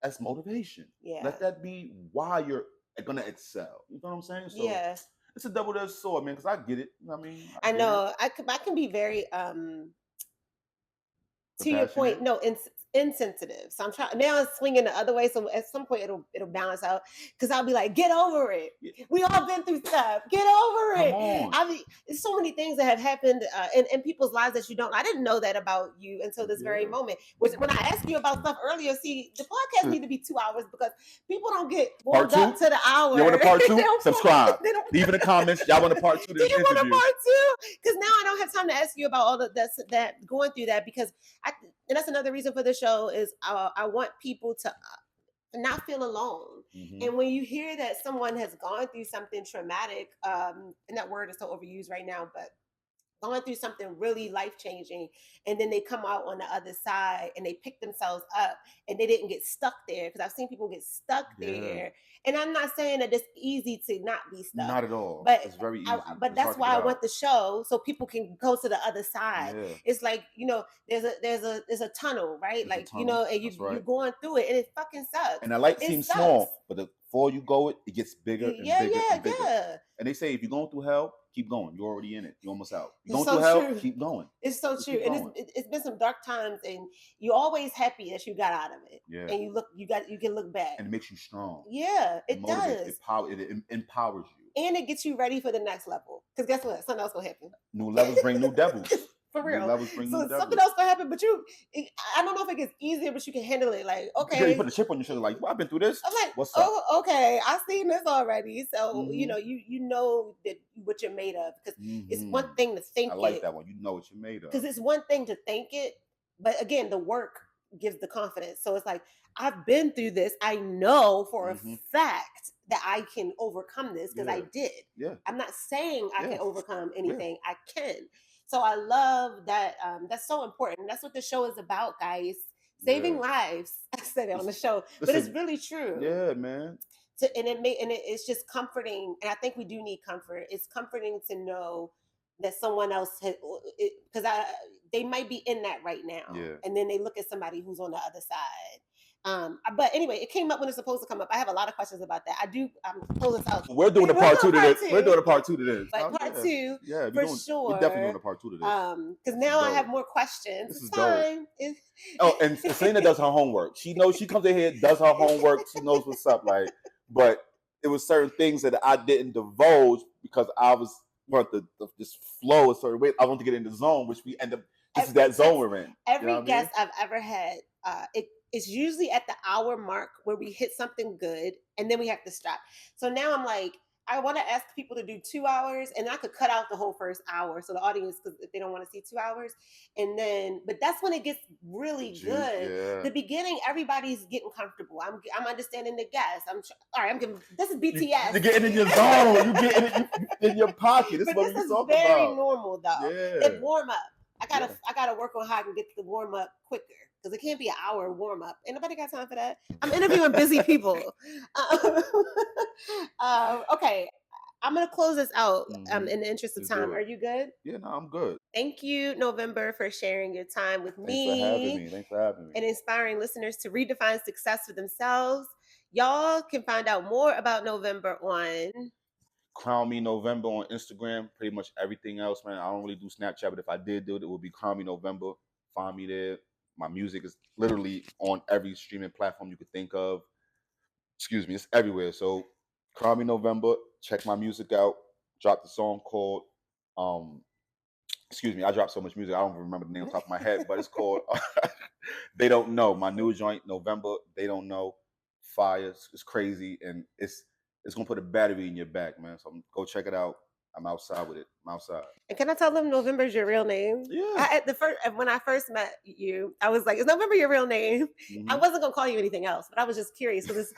as motivation. Yeah. Let that be why you're gonna excel. You know what I'm saying? So yeah. It's a double-edged sword, man, because I get it. You know what I mean? I know. I can be very to your point, no, insensitive. So I'm trying now. I'm swinging the other way. So at some point, it'll balance out because I'll be like, "Get over it. We all been through stuff. Get over it." I mean, there's so many things that have happened in people's lives that you don't. I didn't know that about you until this very moment. Which when I asked you about stuff earlier, see, the podcast need to be 2 hours because people don't get warmed up to the hour. You want a part two? Subscribe. Leave in the comments. Y'all want a part two? Do you want a part two? Because now I don't have time to ask you about all of that going through that because and that's another reason for the show is I want people to not feel alone. Mm-hmm. And when you hear that someone has gone through something traumatic, and that word is so overused right now, but going through something really life-changing, and then they come out on the other side and they pick themselves up and they didn't get stuck there, because I've seen people get stuck there. And I'm not saying that it's easy to not be stuck. Not at all. But it's very easy. But that's why I want the show, so people can go to the other side. Yeah. It's like, there's a tunnel, right? There's a tunnel. And you're going through it and it fucking sucks. And that light seems small, but the before you go it gets bigger and bigger and bigger. Yeah. And they say if you're going through hell, keep going. You're already in it. You're almost out. You're going through hell, keep going. It's so true. And it's been some dark times, and you're always happy that you got out of it. Yeah. And you can look back. And it makes you strong. Yeah, it does. It empowers you. And it gets you ready for the next level. Because guess what? Something else gonna happen. New levels bring new devils. For real. New levels bring new devils. Something else gonna happen, but I don't know if it gets easier, but you can handle it. Like, okay. You put the chip on your shoulder, like, well, I've been through this. I'm like, what's up? Oh, okay. I've seen this already. So, you know that what you're made of. Because it's one thing to think it. I like that one. You know what you're made of. Because it's one thing to think it, but again, the work gives the confidence. So it's like, I've been through this. I know for a fact that I can overcome this because I did. Yeah. I'm not saying I can overcome anything. I can. So I love that. That's so important. That's what the show is about, guys. Saving lives. I said it on the show, but it's really true. Yeah, man. It's just comforting, and I think we do need comfort. It's comforting to know that someone else has, because they might be in that right now, and then they look at somebody who's on the other side. But anyway, it came up when it's supposed to come up. I have a lot of questions about that. I'm close this out. We're doing a part two to this. We're doing a part two to this. But part two, for sure. We're definitely doing a part two to this. Because now I have more questions. This is dope. And Selena does her homework. She knows. She comes in here, does her homework. She knows what's up. Like, but it was certain things that I didn't divulge because I was this flow a certain way. I want to get in the zone, which we end up. This is that zone we're in. Every guest I've ever had, it's usually at the hour mark where we hit something good and then we have to stop. So now I'm like, I want to ask people to do 2 hours, and I could cut out the whole first hour. So the audience, because if they don't want to see 2 hours, and then, but that's when it gets really good. Yeah. The beginning, everybody's getting comfortable. I'm understanding the guests. I'm giving, this is BTS. You're getting in your zone. You're getting in your pocket. This is what we're talking about. Very normal though. Yeah. It warm up. I gotta work on how I can get the warm up quicker, because it can't be an hour warm up. Ain't nobody got time for that. I'm interviewing busy people. Okay, I'm gonna close this out in the interest of time. Are you good? Yeah, no, I'm good. Thank you, November, for sharing your time with me. Thanks for having me. And inspiring listeners to redefine success for themselves. Y'all can find out more about November on Crown Me November on Instagram. Pretty much everything else, man. I don't really do Snapchat, but if I did do it, it would be Crown Me November. Find me there. My music is literally on every streaming platform you could think of. Excuse me, it's everywhere. So Crown Me November. Check my music out. Dropped a song called excuse me, I dropped so much music I don't remember the name on top of my head, but it's called They Don't Know. My new joint, November, They Don't Know. fire. It's crazy, and it's gonna put a battery in your back, man. So go check it out. I'm outside with it. I'm outside. And can I tell them November's your real name? Yeah. At the first, when I first met you, I was like, "Is November your real name?" I wasn't gonna call you anything else, but I was just curious because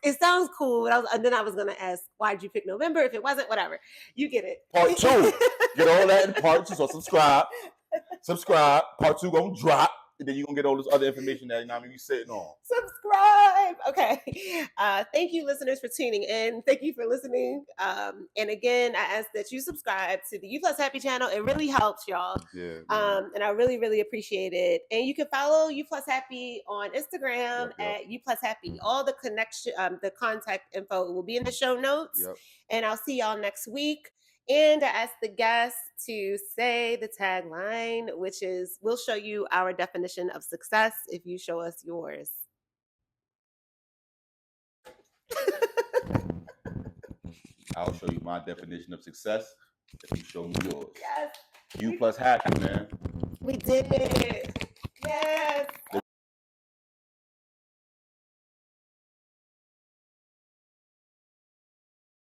it sounds cool. And then I was gonna ask, "Why'd you pick November?" If it wasn't, whatever. You get it. Part 2. Get all that in part 2. So subscribe. Part 2 gonna drop. And then you're gonna get all this other information that you sitting on. Subscribe. Okay. Thank you, listeners, for tuning in. Thank you for listening. And again, I ask that you subscribe to the You Plus Happy channel. It really helps, y'all. Yeah. And I really, really appreciate it. And you can follow You Plus Happy on Instagram at You Plus Happy. All the connection, the contact info will be in the show notes. Yep. And I'll see y'all next week. And I asked the guests to say the tagline, which is, "We'll show you our definition of success if you show us yours." I'll show you my definition of success if you show me yours. Yes. You Plus Happy, man. We did it. Yes.